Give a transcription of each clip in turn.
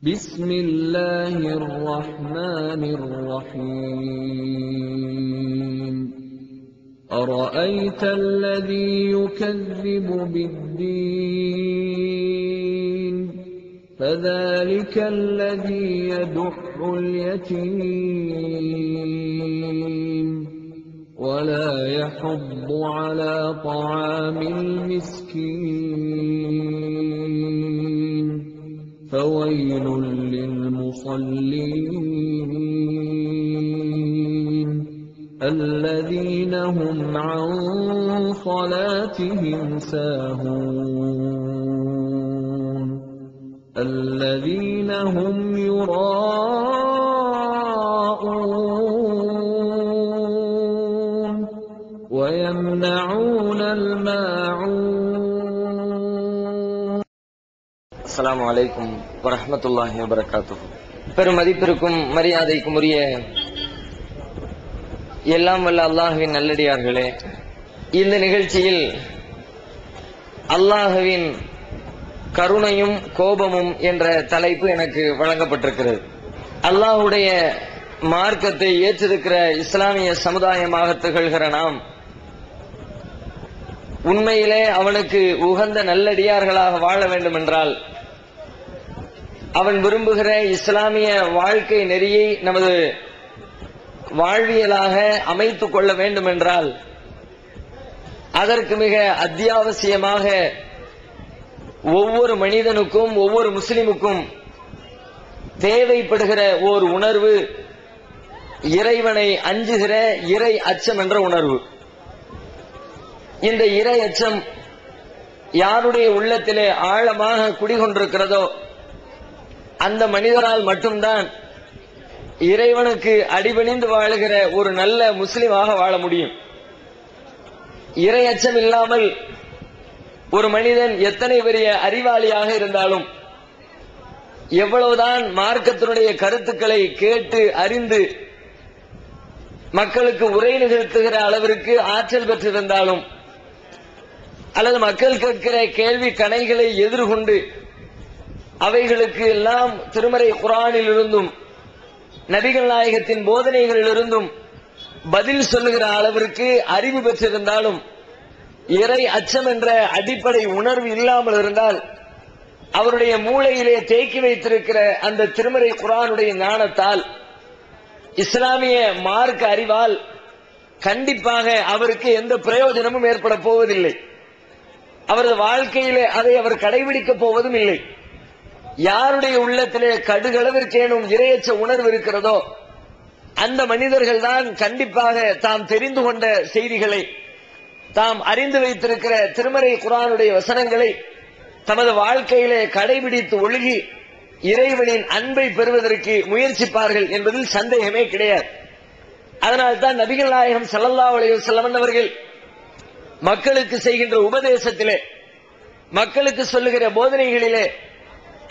بسم الله الرحمن الرحيم أرأيت الذي يكذب بالدين فذلك الذي يدع اليتيم ولا يحض على طعام المسكين فويل للمصلين الذين هم عن صلاتهم ساهون الذين هم يراءون ويمنعون الماعون. அஸ்ஸலாமு அலைக்கும் வரஹ்மத்துல்லாஹி வபரகாத்துஹு. பெரும் மதிப்பிற்கும் மரியாதைக்கும் உரிய எல்லாம் வல்ல அல்லாஹுவின் நல்லடியார்களே, இந்த நிகழ்ச்சியில் அல்லாஹுவின் கருணையும் கோபமும் என்ற தலைப்பு எனக்கு வழங்கப்பட்டிருக்கிறது. அல்லாஹுடைய மார்க்கத்தை ஏற்றிருக்கிற இஸ்லாமிய சமுதாயமாக திகழ்கிற நாம் உண்மையிலே அவனுக்கு உகந்த நல்லடியார்களாக வாழ வேண்டும் என்றால், அவன் விரும்புகிற இஸ்லாமிய வாழ்க்கை நெறியை நமது வாழ்வியலாக அமைத்துக் கொள்ள வேண்டும் என்றால், அதற்கு மிக அத்தியாவசியமாக ஒவ்வொரு மனிதனுக்கும் ஒவ்வொரு முஸ்லிமுக்கும் தேவைப்படுகிற ஓர் உணர்வு இறைவனை அஞ்சுகிற இறை அச்சம் என்ற உணர்வு. இந்த இறை அச்சம் யாருடைய உள்ளத்திலே ஆழமாக குடிகொண்டிருக்கிறதோ அந்த மனிதரால் மட்டும்தான் இறைவனுக்கு அடிபணிந்து வாழுகிற ஒரு நல்ல முஸ்லிமாக வாழ முடியும். இறை அச்சம் இல்லாமல் ஒரு மனிதன் எத்தனை பெரிய அறிவாளியாக இருந்தாலும், எவ்வளவுதான் மார்க்கத்தினுடைய கருத்துக்களை கேட்டு அறிந்து மக்களுக்கு உரை நிகழ்த்துகிற அளவிற்கு ஆற்றல் பெற்றிருந்தாலும், அல்லது மக்கள் கேட்கிற கேள்வி கணைகளை எதிர்கொண்டு அவைகளுக்கு எல்லாம் திருமறை குர்ஆனில் இருந்தும் நபிகள் நாயகத்தின் போதனைகளிலிருந்தும் பதில் சொல்லுகிற அளவிற்கு அறிவு பெற்றிருந்தாலும், இறை அச்சம் என்ற அடிப்படை உணர்வு இல்லாமல் இருந்தால், அவருடைய மூளையிலே தேக்கி வைத்திருக்கிற அந்த திருமறை குர்ஆனுடைய ஞானத்தால், இஸ்லாமிய மார்க்க அறிவால் கண்டிப்பாக அவருக்கு எந்த பிரயோஜனமும் ஏற்பட போவதில்லை. அவரது வாழ்க்கையிலே அதை அவர் கடைபிடிக்கப் போவதும் இல்லை. யாருடைய உள்ளத்திலே கடுகளவிற்கேனும் இரையச்ச உணர்வு இருக்கிறதோ அந்த மனிதர்கள் தான் கண்டிப்பாக தாம் தெரிந்து கொண்ட செய்திகளை, தாம் அறிந்து வைத்திருக்கிற திருமறை குர்ஆனுடைய வசனங்களை தமது வாழ்க்கையிலே கடைபிடித்து ஒழுகி இறைவனின் அன்பை பெறுவதற்கு முயற்சிப்பார்கள் என்பதில் சந்தேகமே கிடையாது. அதனால்தான் நபிகள் நாயகம் ஸல்லல்லாஹு அலைஹி வஸல்லம் அவர்கள் மக்களுக்கு செய்கின்ற உபதேசத்திலே, மக்களுக்கு சொல்லுகிற போதனைகளிலே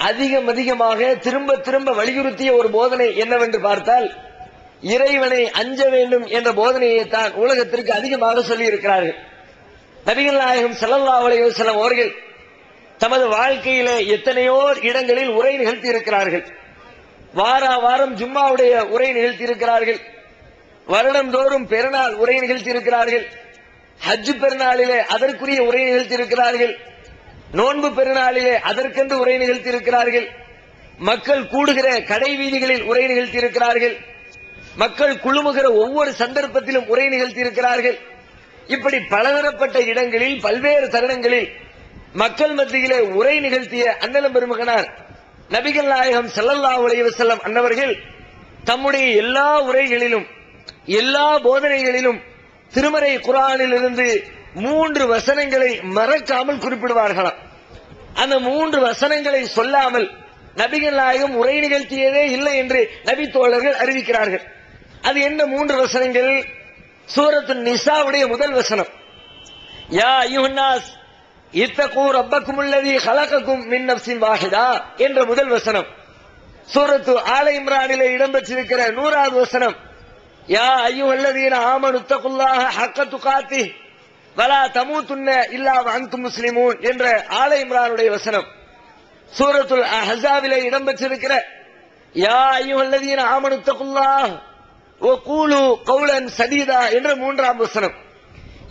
அதிகமாக திரும்ப திரும்ப வலியுறுத்திய ஒரு போதனை என்னவென்று பார்த்தால், இறைவனை அஞ்ச வேண்டும் என்ற போதனையை தான் உலகத்திற்கு அதிகமாக சொல்லி இருக்கிறார்கள். நபிகள் நாயகம் ஸல்லல்லாஹு அலைஹி வஸல்லம் அவர்கள் தமது வாழ்க்கையிலே எத்தனையோ இடங்களில் உரை நிகழ்த்தி இருக்கிறார்கள். வாரம் ஜும்மாவுடைய உரை நிகழ்த்தி இருக்கிறார்கள். வருடந்தோறும் பெருநாள் உரை நிகழ்த்தி இருக்கிறார்கள். ஹஜ் பெருநாளிலே அதற்குரிய உரை நிகழ்த்தி இருக்கிறார்கள். நோன்பு பெருநாளிலே அதற்கென்று உரை நிகழ்த்தி இருக்கிறார்கள். மக்கள் கூடுகிற கடை வீதிகளில் உரை நிகழ்த்தி இருக்கிறார்கள். மக்கள் குழுமுகிற ஒவ்வொரு சந்தர்ப்பத்திலும் உரை நிகழ்த்தி இருக்கிறார்கள். இப்படி பலதரப்பட்ட இடங்களில் பல்வேறு தருணங்களில் மக்கள் மத்தியிலே உரை நிகழ்த்திய அண்ணலம் பெருமகனார் நபிகள் நாயகம் ஸல்லல்லாஹு அலைஹி வஸல்லம் அன்னவர்கள் தம்முடைய எல்லா உரைகளிலும் எல்லா போதனைகளிலும் திருமறை குர்ஆனில் இருந்து 3 வசனங்களை மறக்காமல் குறிப்பிடுவார்களாம். அந்த 3 வசனங்களை சொல்லாமல் நபிகள் நாயகம் உரை நிகழ்த்தியதே இல்லை என்று நபி தோழர்கள் அறிவிக்கிறார்கள். அது என்ன 3 வசனங்கள்? சூரத்து நிசாவுடைய முதல் வசனம், யா அய்யுஹன்னாஸ் இத்தகூ ரப்பக்குமுல்லதீ ஹலகக்கும் மின் நஃப்ஸின் வாஹிதா என்ற முதல் வசனம். சூரத்து ஆல இம்ரானிலே இடம்பெற்றிருக்கிற 100வது வசனம், யா அய்யுஹல்லதீன ஆமனு தகுல்லாஹ ஹக்க துகாத்திஹ் வலா தமூதுன்ன இல்லா வஅன்தும் முஸ்லிமூன் என்ற ஆல இம்ரானுடைய வசனம். சூரத்துல் அஹ்ஸாபிலே இடம்பெற்றிருக்கிற யா அய்யுஹல்லதீன ஆமனு தகுல்லாஹ் வ கூலு கௌலன் சதீதா என்ற 3ஆம் வசனம்.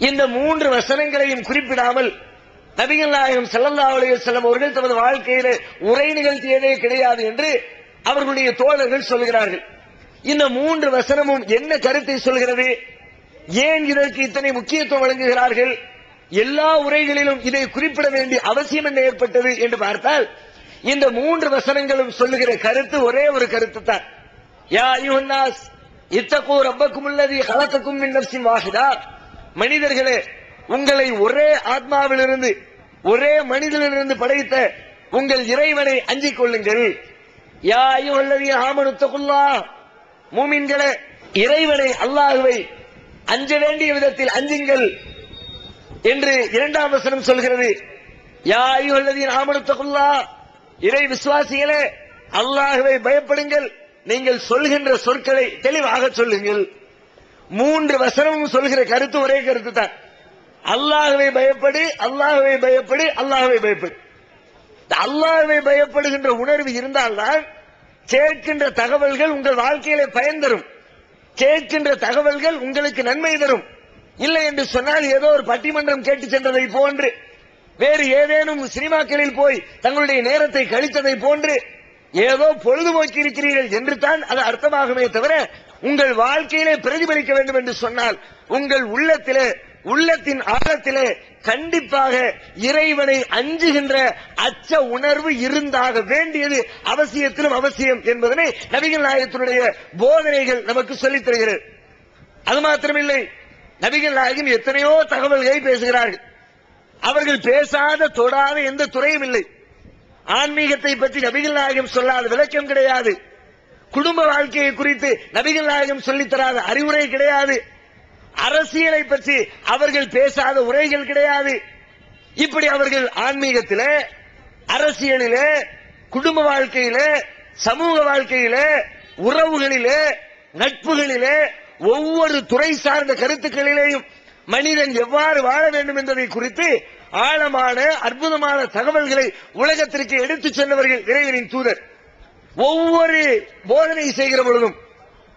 இந்த 3 வசனங்களையும் குறிப்பிடாமல் நபிகள் நாயகம் ஸல்லல்லாஹு அலைஹி வஸல்லம் அவர்கள் தமது வாழ்க்கையிலே உரை நிகழ்த்தியதே கிடையாது என்று அவர்களுடைய தோழர்கள் சொல்கிறார்கள். இந்த 3 வசனமும் என்ன கருத்தை சொல்கிறது? ஏன் இதற்கு இத்தனை முக்கியத்துவம் வழங்குகிறார்கள்? எல்லா உரைகளிலும் இதை குறிப்பிட வேண்டிய அவசியம் என்ன ஏற்பட்டது என்று பார்த்தால், இந்த 3 வசனங்களும் சொல்லுகிற கருத்து ஒரே ஒரு கருத்து தான். யா அய்யுஹன்னாஸ் இத்தகூ ரப்பக்குமுல்லதீ ஹலகக்கும் மின் நஃப்ஸின் வாஹிதா, மனிதர்களே உங்களை ஒரே ஆத்மாவிலிருந்து ஒரே மனிதனிலிருந்து படைத்த உங்கள் இறைவனை அஞ்சிக் கொள்ளுங்கள். யா அய்யுஹல்லதீன ஆமனு தகுல்லாஹ், மூமின்களே இறைவனை அல்லாஹ்வை அஞ்ச வேண்டிய விதத்தில் அஞ்சுங்கள் என்று 2ஆம் வசனம் சொல்கிறது. யா அய்யுஹல்லதீன ஆமனு தகுல்லாஹ், இறை விசுவாசிகளே அல்லாஹ்வை பயப்படுங்கள், நீங்கள் சொல்கின்ற சொற்களை தெளிவாக சொல்லுங்கள். 3 வசனமும் சொல்கிற கருத்து ஒரே கருத்து தான். அல்லாஹ்வை பயப்படு, அல்லாஹ்வை பயப்படு, அல்லாஹ்வை பயப்படு. அல்லாஹ்வை பயப்படுகின்ற உணர்வு இருந்தால்தான் கேட்கின்ற தகவல்கள் உங்கள் வாழ்க்கையிலே பயன் தரும், கேட்கின்ற தகவல்கள் உங்களுக்கு நன்மை தரும். இல்லை என்று சொன்னால் ஏதோ ஒரு பட்டிமன்றம் கேட்டு சென்றதை போன்று, வேறு ஏதேனும் சினிமாக்களில் போய் தங்களுடைய நேரத்தை கழித்ததை போன்று ஏதோ பொழுதுபோக்கி இருக்கிறீர்கள் என்று தான் அது அர்த்தமாகுமே தவிர, உங்கள் வாழ்க்கையிலே பிரதிபலிக்க வேண்டும் என்று சொன்னால் உங்கள் உள்ளத்தின் ஆழத்திலே கண்டிப்பாக இறைவனை அஞ்சுகின்ற அச்ச உணர்வு இருந்தாக வேண்டியது அவசியத்திலும் அவசியம் என்பதனை நபிகள் நாயகத்தினுடைய போதனைகள் நமக்கு சொல்லித் தருகிறது. அது மாத்திரமில்லை, நபிகள் நாயகம் எத்தனையோ தகவல்களை பேசுகிறார்கள். அவர்கள் பேசாத தொடாத எந்த துறையும் இல்லை. ஆன்மீகத்தை பற்றி நபிகள் நாயகம் சொல்லாத விளக்கம் கிடையாது. குடும்ப வாழ்க்கையை குறித்து நபிகள் நாயகம் சொல்லித் தராத அறிவுரை கிடையாது. அரசியலை பற்றி அவர்கள் பேசாத உரைகள் கிடையாது. இப்படி அவர்கள் ஆன்மீகத்திலே, அரசியலிலே, குடும்ப வாழ்க்கையிலே, சமூக வாழ்க்கையிலே, உறவுகளிலே, நட்புகளிலே, ஒவ்வொரு துறை சார்ந்த கருத்துக்களிலேயும் மனிதன் எவ்வாறு வாழ வேண்டும் என்பதை குறித்து ஆழமான அற்புதமான தகவல்களை உலகத்திற்கு எடுத்துச் சென்றவர்கள் இறைவனின் தூதர். ஒவ்வொரு போதனை செய்கிற பொழுதும்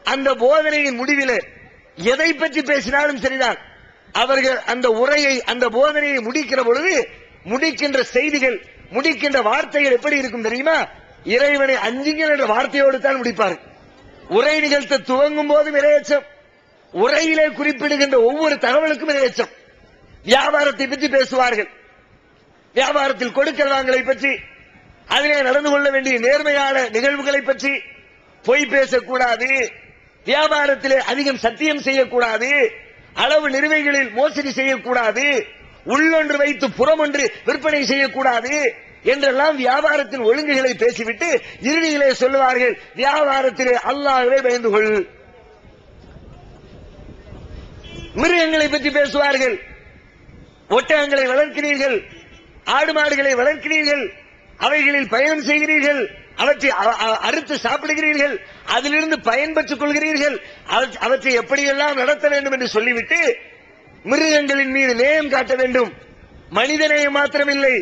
அந்த போதனையின் முடிவிலே எதை பற்றி பேசினாலும் சரிதான், அவர்கள் அந்த உரையை, அந்த போதனையை முடிக்கிற பொழுது முடிக்கின்ற செய்திகள், முடிக்கின்ற வார்த்தைகள் எப்படி இருக்கும் தெரியுமா? இறைவனை அஞ்சுங்கள் என்ற வார்த்தையோடு தான் முடிப்பார்கள். உரை நிகழ்த்த துவங்கும் போதும் இரையச்சம், உரையிலே குறிப்பிடுகின்ற ஒவ்வொரு தகவலுக்கும் இரையச்சம். வியாபாரத்தை பற்றி பேசுவார்கள், வியாபாரத்தில் கொடுக்கல் வாங்கலை பற்றி, அதிலே நடந்து கொள்ள வேண்டிய நேர்மையான நிகழ்வுகளை பற்றி, பொய் பேசக்கூடாது, வியாபாரத்திலே அதிகம் சத்தியம் செய்யக்கூடாது, அளவு நிறுவைகளில் மோசடி செய்யக்கூடாது, உள்ளொன்று வைத்து புறமொன்று விற்பனை செய்யக்கூடாது என்றெல்லாம் வியாபாரத்தின் ஒழுங்குகளை பேசிவிட்டு இறுதியிலே சொல்லுவார்கள், வியாபாரத்திலே அல்லாஹ்வை பயந்து கொள். மிருகங்களை பற்றி பேசுவார்கள். ஒட்டகங்களை வளர்க்கிறீர்கள், ஆடு மாடுகளை வளர்க்கிறீர்கள், அவைகளில் பயணம் செய்கிறீர்கள், அவற்றை அறுத்து சாப்பிடுகிறீர்கள், அதிலிருந்து பயன் பெற்றுக் கொள்கிறீர்கள், அவற்றை எப்படியெல்லாம் நடத்த வேண்டும் என்று சொல்லிவிட்டு மிருகங்களின் மீது நேயம் காட்ட வேண்டும். மனிதநேயம் மாத்திரமில்லை,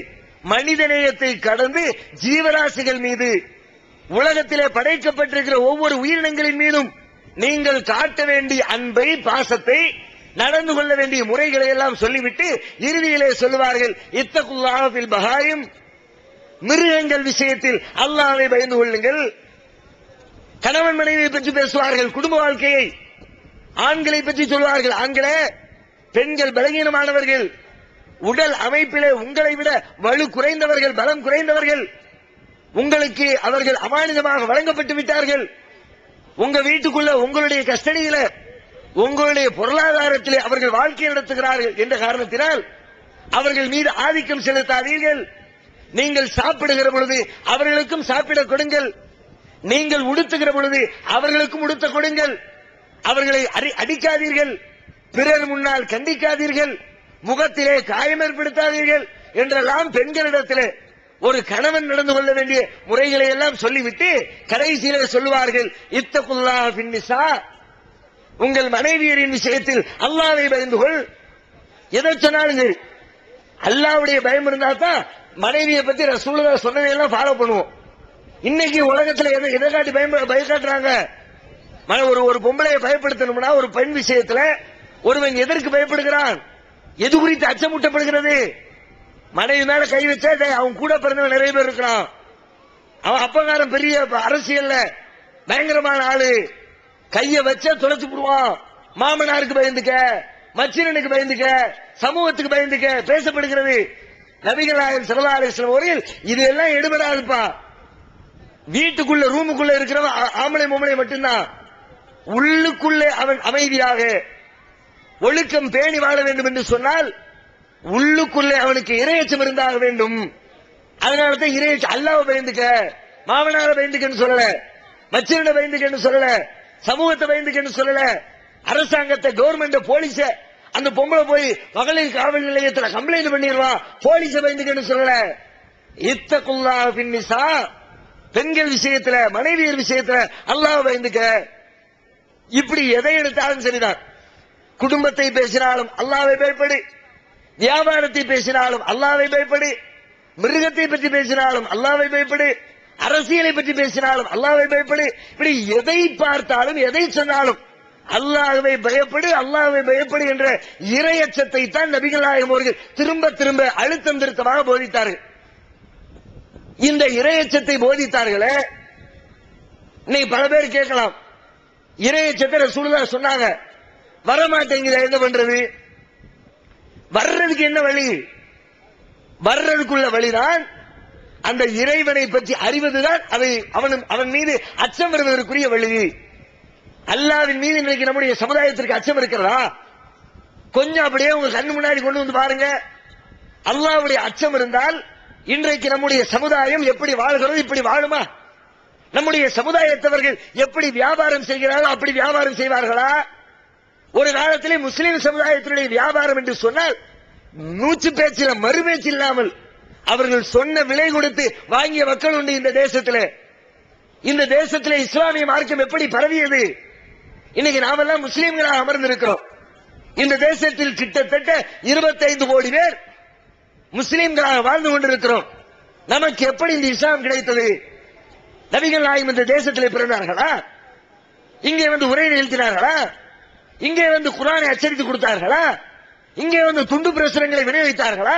மனிதநேயத்தை கடந்து ஜீவராசிகள் மீது, உலகத்திலே படைக்கப்பட்டிருக்கிற ஒவ்வொரு உயிரினங்களின் மீதும் நீங்கள் காட்ட வேண்டிய அன்பை, பாசத்தை, நடந்து கொள்ள வேண்டிய முறைகளை எல்லாம் சொல்லிவிட்டு இறுதியிலே சொல்லுவார்கள், இத்தகுல்லாஹ ஃபில் பஹாயிம், மிருகங்கள் விஷயத்தில் அல்லாஹ்வை பயந்து கொள்ளுங்கள். கணவன் மனைவியை பற்றி பேசுவார்கள், குடும்ப வாழ்க்கையை, ஆண்களை பற்றி சொல்வார்கள், ஆண்களே பெண்கள் பலகீனமானவர்கள், உடல் அமைப்பிலே உங்களை விட வலு குறைந்தவர்கள், பலம் குறைந்தவர்கள், உங்களுக்கு அவர்கள் அமானிதமாக வழங்கப்பட்டு விட்டார்கள், உங்க வீட்டுக்குள்ள உங்களுடைய கஸ்டடியில உங்களுடைய பொருளாதாரத்திலே அவர்கள் வாழ்க்கை நடத்துகிறார்கள் என்ற காரணத்தினால் அவர்கள் மீது ஆதிக்கம் செலுத்தாதீர்கள். நீங்கள் சாப்பிடுகிற பொழுது அவர்களுக்கும் சாப்பிட கொடுங்கள், நீங்கள் உடுத்துகிற பொழுது அவர்களுக்கும் உடுத்த கொடுங்கள், அவர்களை அடிக்காதீர்கள், பிறர் முன்னால் கண்டிக்காதீர்கள், முகத்திலே காயம் ஏற்படுத்தாதீர்கள் என்றெல்லாம் பெண்களிடத்திலே ஒரு கணவன் நடந்து கொள்ள வேண்டிய முறைகளை எல்லாம் சொல்லிவிட்டு கடைசியிலே சொல்லுவார்கள், இத்தகுல்லாஹ ஃபின் நிஸா, உங்கள் மனைவியரின் விஷயத்தில் அல்லாஹ்வை பயந்து கொள். எதை சொன்னாலும் சரி, அல்லாஹ்வுடைய பயம் இருந்தா தான் மனைவியை பத்தி ரசூலுல்லாஹ் சொன்னதையெல்லாம் ஃபாலோ பண்ணுவோம். இன்னைக்கு உலகத்துல எதை காட்டி பயக்காட்டுறாங்க? ஒரு பொம்பளையை பயப்படுத்தணும்னா ஒரு பெண் விஷயத்துல ஒருவன் எதற்கு பயப்படுகிறான்? எது குறித்து அச்சமூட்டப்படுகிறது? மனைவி மேல கை வச்சா அவன் கூட பிறந்தவன் நிறைய பேர் இருக்கிறான். அவன் அப்பங்காரன் பெரிய அரசியல்ல பயங்கரமான ஆளு, கைய வச்சா தொலைச்சு போடுவான். மாமனாருக்கு பயந்துக்க, மச்சினனுக்கு பயந்துக்க, சமூகத்துக்கு பயந்துக்க பேசப்படுகிறது. நபிகள் நாயகம் ஸல்லல்லாஹு அலைஹி வஸல்லம் அவர்கள் இதெல்லாம் எடுபடாதுப்பா. வீட்டுக்குள்ள ரூமுக்குள்ள இருக்கிறவன் ஆம்பளை பொம்பளை மட்டும்தான். உள்ளுக்குள்ளே அவன் அமைதியாக ஒழுக்கம் பேணி வாழ வேண்டும் என்று சொன்னால் உள்ளுக்குள்ளே அவனுக்கு இறையச்சம் இருந்தாக வேண்டும். அதனாலதான் இறையச்சம். அல்லாஹ்வை பயந்துக்க, மாமனாரை பயந்துக்கன்னு சொல்லல, மச்சினனை பயந்துக்கன்னு சொல்லல, சமூகத்தை பயந்துக்கன்னு சொல்லல, அரசாங்கத்தை, கவர்மெண்ட், போலீஸ. அந்த பொம்பளை போய் மகளிர் காவல் நிலையத்தில் கம்ப்ளைண்ட் பண்ணிடுவான், போலீஸ பயந்துக்கன்னு சொல்லல. இத்தகுல்லாஹ் பின்னிசா, பெண்கள் விஷயத்துல, மனைவியர் விஷயத்துல அல்லாஹ்வை பயந்துக்க. இப்படி எதை எடுத்தாலும் சரிதான். குடும்பத்தை பேசினாலும் அல்லாஹ்வை பயப்படு, வியாபாரத்தை பேசினாலும் அல்லாஹ்வை பயப்படு, மிருகத்தை பற்றி பேசினாலும் அல்லாஹ்வை பயப்படு, அரசியலை பற்றி பேசினாலும் அல்லாஹ்வை பயப்படு. இப்படி எதை பார்த்தாலும் எதை சொன்னாலும் அல்லாஹ்வை பயப்படு, அல்லாஹ்வை பயப்படு என்ற இறையச்சத்தை தான் நபிகள் நாயகம் அவர்கள் திரும்ப திரும்ப அழுத்தம் திருத்தமாக போதித்தார்கள். இந்த இறையச்சத்தை போதித்தார்களே, இன்னைக்கு பல பேர் கேட்கலாம், இறையச்சத்தை ரசூலுல்லாஹ் சொன்னாங்க, வரமாட்டேங்கிற, என்ன பண்றது? வர்றதுக்கு என்ன வழி? வர்றதுக்குள்ள வழிதான் அந்த இறைவனை பற்றி அறிவதுதான் அவன் மீது அச்சம் வருவதற்குரிய வழி. அல்லாஹ்வின் மீது இன்றைக்கு நம்முடைய சமுதாயத்திற்கு அச்சம் இருக்கிறதா? கொஞ்சம் அப்படியே உங்க கண்ணு முன்னாடி கொண்டு வந்து பாருங்க. அல்லாஹ்வுடைய அச்சம் இருந்தால் இன்றைக்கு நம்முடைய சமுதாயம் எப்படி வாழ்கிறது? இப்படி வாழுமா? நம்முடைய சமுதாயத்தவர்கள் எப்படி வியாபாரம் செய்கிறார்கள் அப்படி வியாபாரம் செய்வார்களா? ஒரு காலத்திலே முஸ்லிம் சமுதாயத்தினுடைய வியாபாரம் என்று சொன்னால் மூச்சு பேச்சில மறுபேச்சு இல்லாமல் அவர்கள் சொன்ன விலை கொடுத்து வாங்கிய மக்கள் உண்டு இந்த தேசத்திலே. இந்த தேசத்திலே இஸ்லாமிய மார்க்கம் எப்படி பரவியது? இன்னைக்கு நாமெல்லாம் முஸ்லீம்களாக அமர்ந்திருக்கிறோம். இந்த தேசத்தில் கிட்டத்தட்ட 25 கோடி பேர் முஸ்லீம்களாக வாழ்ந்து கொண்டிருக்கிறோம். நமக்கு எப்படி இந்த இஸ்லாம் கிடைத்தது? நபிகள் நாயகம் இந்த தேசத்திலே பிறந்தார்களா? இங்கே வந்து உரை நிகழ்த்தினார்களா? இங்கே வந்து குர்ஆனை அச்சடித்து கொடுத்தார்களா? இங்கே வந்து துண்டு பிரசுரங்களை விநியோகித்தார்களா?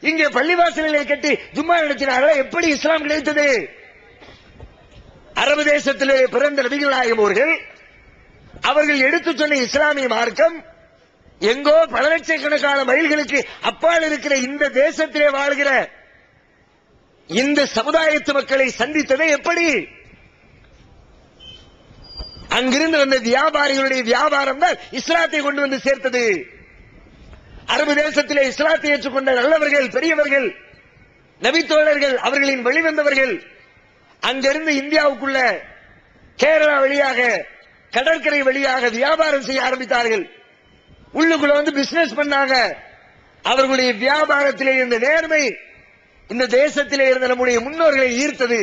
இங்கே பள்ளிவாசல்களை கட்டி ஜும்மா நடத்தினார்களா? எப்படி இஸ்லாம் கிடைத்தது? அரபு தேசத்திலே பிறந்த நபிகள் நாயகம் அவர்கள் எடுத்து சொன்ன இஸ்லாமிய மார்க்கம் எங்கோ பல லட்சக்கணக்கான மைல்களுக்கு அப்பால் இருக்கிற இந்த தேசத்திலே வாழ்கிற இந்த சமுதாயத்து மக்களை சந்தித்ததை எப்படி? அங்கிருந்து வந்த வியாபாரிகளுடைய வியாபாரம் தான் இஸ்லாத்தை கொண்டு வந்து சேர்த்தது. அரபு தேசத்திலே இஸ்லாத்தை ஏற்றுக்கொண்ட நல்லவர்கள், பெரியவர்கள், நபித்தோழர்கள், அவர்களின் வெளிவந்தவர்கள் அங்கிருந்து இந்தியாவுக்குள்ள கேரளா வழியாக, கடற்கரை வழியாக வியாபாரம் செய்ய ஆரம்பித்தார்கள். உள்ளுக்குள்ள வந்து பிசினஸ் பண்ணாங்க. அவர்களுடைய வியாபாரத்திலே இருந்த நேர்மை இந்த தேசத்திலே இருந்த நம்முடைய முன்னோர்களை ஈர்த்தது.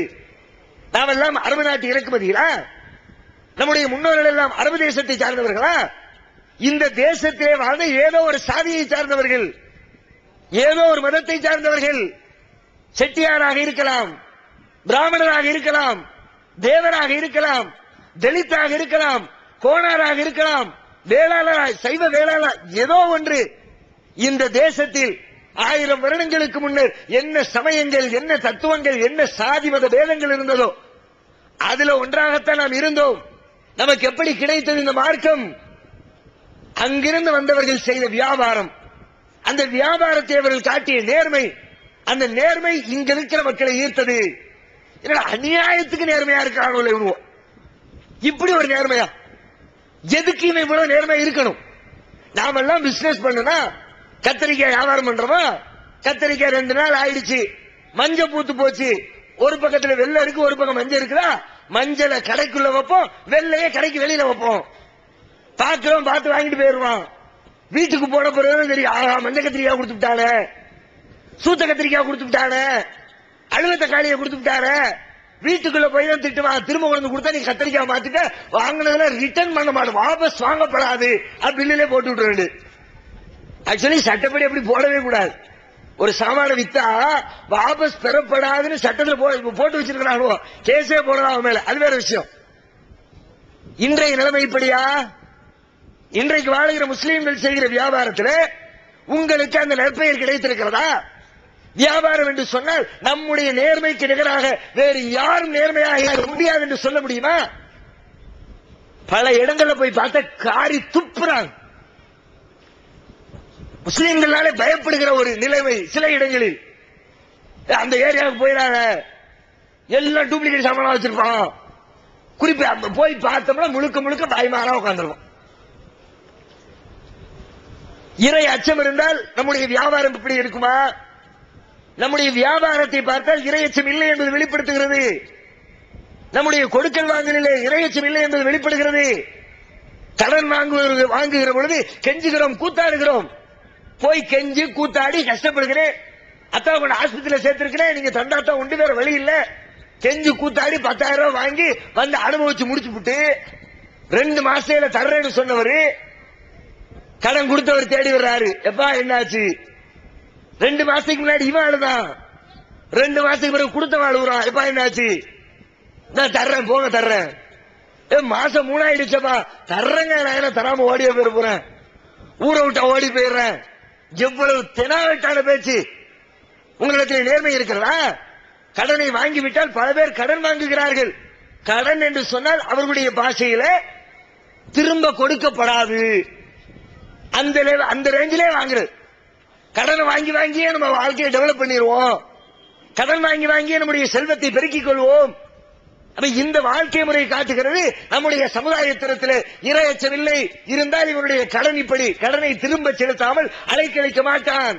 நாமெல்லாம் அரபு நாட்டு இறக்குமதிகளா? நம்முடைய முன்னோர்கள் எல்லாம் அரபு தேசத்தை சார்ந்தவர்களா? இந்த தேசத்திலே வாழ்ந்த ஏதோ ஒரு சாதியை சார்ந்தவர்கள், ஏதோ ஒரு மதத்தை சார்ந்தவர்கள். செட்டியாராக இருக்கலாம், பிராமணராக இருக்கலாம், தேவராக இருக்கலாம், தலித்தாக இருக்கலாம், கோணாராக இருக்கலாம், வேளாளராக, சைவ வேளாளர், ஏதோ ஒன்று. இந்த தேசத்தில் 1000 வருடங்களுக்கு முன்னர் என்ன சமயங்கள், என்ன தத்துவங்கள், என்ன சாதி மத பேதங்கள் இருந்ததோ அதுல ஒன்றாகத்தான் நாம் இருந்தோம். நமக்கு எப்படி கிடைத்தது இந்த மார்க்கம்? அங்கிருந்து வந்தவர்கள் செய்த வியாபாரம், அந்த வியாபாரத்தை அவர்கள் காட்டிய நேர்மை, அந்த நேர்மை இங்க இருக்கிற மக்களை ஈர்த்தது. அநியாயத்துக்கு நேர்மையா இருக்காங்க. இப்படி ஒரு நேர்மையா? எதுக்கு இவ்வளவு நேர்மை இருக்கணும்? நாமெல்லாம் பிசினஸ் பண்ணுனா கத்திரிக்காய் வியாபாரம் பண்றோமா? கத்திரிக்காய் 2 நாள் ஆயிடுச்சு, மஞ்சள் பூத்து போச்சு, ஒரு பக்கத்துல வெள்ளை இருக்கு, ஒரு பக்கம் மஞ்சள் இருக்குதா? மஞ்சளை கடைக்குள்ள வைப்போம், வெள்ளைய கடைக்கு வெளியில வைப்போம். பாக்குறோம், பார்த்து வாங்கிட்டு போயிருவான். வீட்டுக்கு போன பிறகு தெரியும், ஆஹா மஞ்சள் கத்திரிக்காய் கொடுத்து விட்டானே, சூத்த கத்திரிக்காய் கொடுத்து விட்டானே, அழுவ தக்காளியை கொடுத்து விட்டாரு. வீட்டுக்குள்ள போய் தான் திட்டுவான். திரும்ப கொண்டு கொடுத்தா நீ கத்திரிக்காய் மாத்திட்ட, வாங்கினதுல ரிட்டர்ன் பண்ண மாட்டோம், வாபஸ் வாங்கப்படாது, பில்லிலே போட்டு விட்டுறது. ஆக்சுவலி சட்டப்படி அப்படி போடவே கூடாது. ஒரு சாமான வித்தா வாபஸ் பெறப்படாதுன்னு சட்டத்தில் போட்டு வச்சிருக்கிறானோ, கேஸே போடலாம் மேல, அது வேற விஷயம். இன்றைய நிலைமை இப்படியா? இன்றைக்கு வாழுகிற முஸ்லீம்கள் செய்கிற வியாபாரத்தில் உங்களுக்கு அந்த நற்பெயர் கிடைத்திருக்கிறதா? வியாபாரம் என்று சொன்னால் நம்முடைய நேர்மைக்கு நிகராக வேறு யாரும் நேர்மையாக முடியாது என்று சொல்ல முடியுமா? பல இடங்களில் போய் பார்த்த காரி துப்புறாங்க. முஸ்லீம்களாலே பயப்படுகிற ஒரு நிலைமை சில இடங்களில். அந்த ஏரியாவுக்கு போயிடாங்க, எல்லாம் டூப்ளிகேட் சாமான் வச்சிருப்பான். குறிப்பா போய் பார்த்தோம்னா முழுக்க முழுக்க பயமாரா உட்கார்ந்துருவோம். இறை அச்சம் இருந்தால் நம்முடைய வியாபாரம் இப்படி இருக்குமா? நம்முடைய வியாபாரத்தை பார்த்தால் இறையச்சம் இல்லை என்பது வெளிப்படுத்துகிறது. நம்முடைய கொடுக்கல் வாங்கலிலே இறையச்சம் இல்லை என்பது வெளிப்படுகிறது. கடன் வாங்குகிற பொழுது கெஞ்சுகிறோம், கூத்தாடுகிறோம். போய் கெஞ்சி கூத்தாடி கஷ்டப்படுகிறேன், அத்தா கொண்டு ஆஸ்பத்திரியில சேர்த்திருக்கிறேன், நீங்க தந்தாத்தான் உண்டு, வேற வழி இல்ல. கெஞ்சி கூத்தாடி 10,000 ரூபாய் வாங்கி வந்து அனுபவிச்சு முடிச்சு விட்டு 2 மாசத்துல தர்றேன்னு சொன்னவர் கடன் கொடுத்தவர் தேடி வர்றாரு. எப்பா என்னாச்சு? 2 மாசத்துக்கு முன்னாடி இவன் ஆளுதான், 2 மாசத்துக்கு பிறகு கொடுத்த வாழ்வுறான். எப்பா என்னாச்சு? நான் தர்றேன், போங்க தர்றேன். மாசம் 3 ஆயிடுச்சப்பா, தர்றேங்க, நான் தராம ஓடிய போயிட போறேன், ஊரை விட்டா ஓடி போயிடுறேன். எவ்வளவு தெனாவட்டான பேச்சு! உங்களுக்கு நேர்மை இருக்கிறதா? கடனை வாங்கிவிட்டால் பல பேர் கடன் வாங்குகிறார்கள். கடன் என்று சொன்னால் அவர்களுடைய பாஷையில திரும்ப கொடுக்கப்படாது, அந்த ரேஞ்சிலே வாங்குறது. கடனை வாங்கி வாங்கியே நம்ம வாழ்க்கையை டெவலப் பண்ணிடுவோம், கடன் வாங்கி வாங்கியே நம்முடைய செல்வத்தை பெருக்கிக் கொள்வோம். அப்ப இந்த வாழ்க்கை முறை காட்டுகிறது நம்முடைய சமுதாயத்திடத்தில் இறையச்சம் இல்லை. இருந்தால் இவருடைய கடன் இப்படி கடனை திரும்ப செலுத்தாமல் அலைக்கழிக்க மாட்டான்,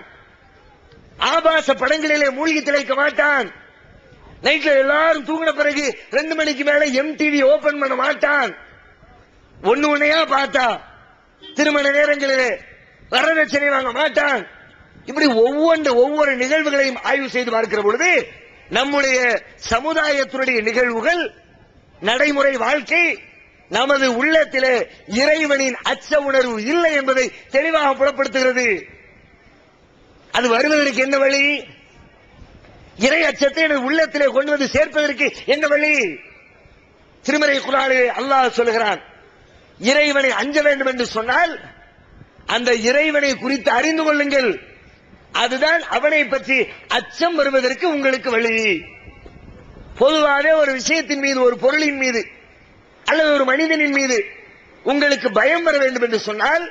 ஆபாச படங்களிலே மூழ்கி திளைக்க மாட்டான், நைட்ல எல்லாரும் தூங்கின பிறகு 2 மணிக்கு மேல எம்டிவி ஓபன் பண்ண மாட்டான், ஒண்ணையா பார்த்தா திருமண நேரங்களிலே வரதட்சணை வாங்க மாட்டான். இப்படி ஒவ்வொரு நிகழ்வுகளையும் ஆய்வு செய்து பார்க்கிற பொழுது நம்முடைய சமுதாயத்தினுடைய நிகழ்வுகள், நடைமுறை வாழ்க்கை, நமது உள்ளத்திலே இறைவனின் அச்ச உணர்வு இல்லை என்பதை தெளிவாக புலப்படுத்துகிறது. அது வருவதற்கு என்ன வழி? இறை அச்சத்தை எனது உள்ளத்திலே கொண்டு வந்து சேர்ப்பதற்கு என்ன வழி? திருமறை குர்ஆனிலே அல்லாஹ் சொல்லுகிறான், இறைவனை அஞ்ச வேண்டும் என்று சொன்னால் அந்த இறைவனை குறித்து அறிந்து கொள்ளுங்கள், அதுதான் அவனை பற்றி அச்சம் வருவதற்கு உங்களுக்கு வழி. பொதுவாகவே ஒரு விஷயத்தின் மீது, ஒரு பொருளின் மீது அல்லது ஒரு மனிதனின் மீது உங்களுக்கு பயம் வர வேண்டும் என்று சொன்னால்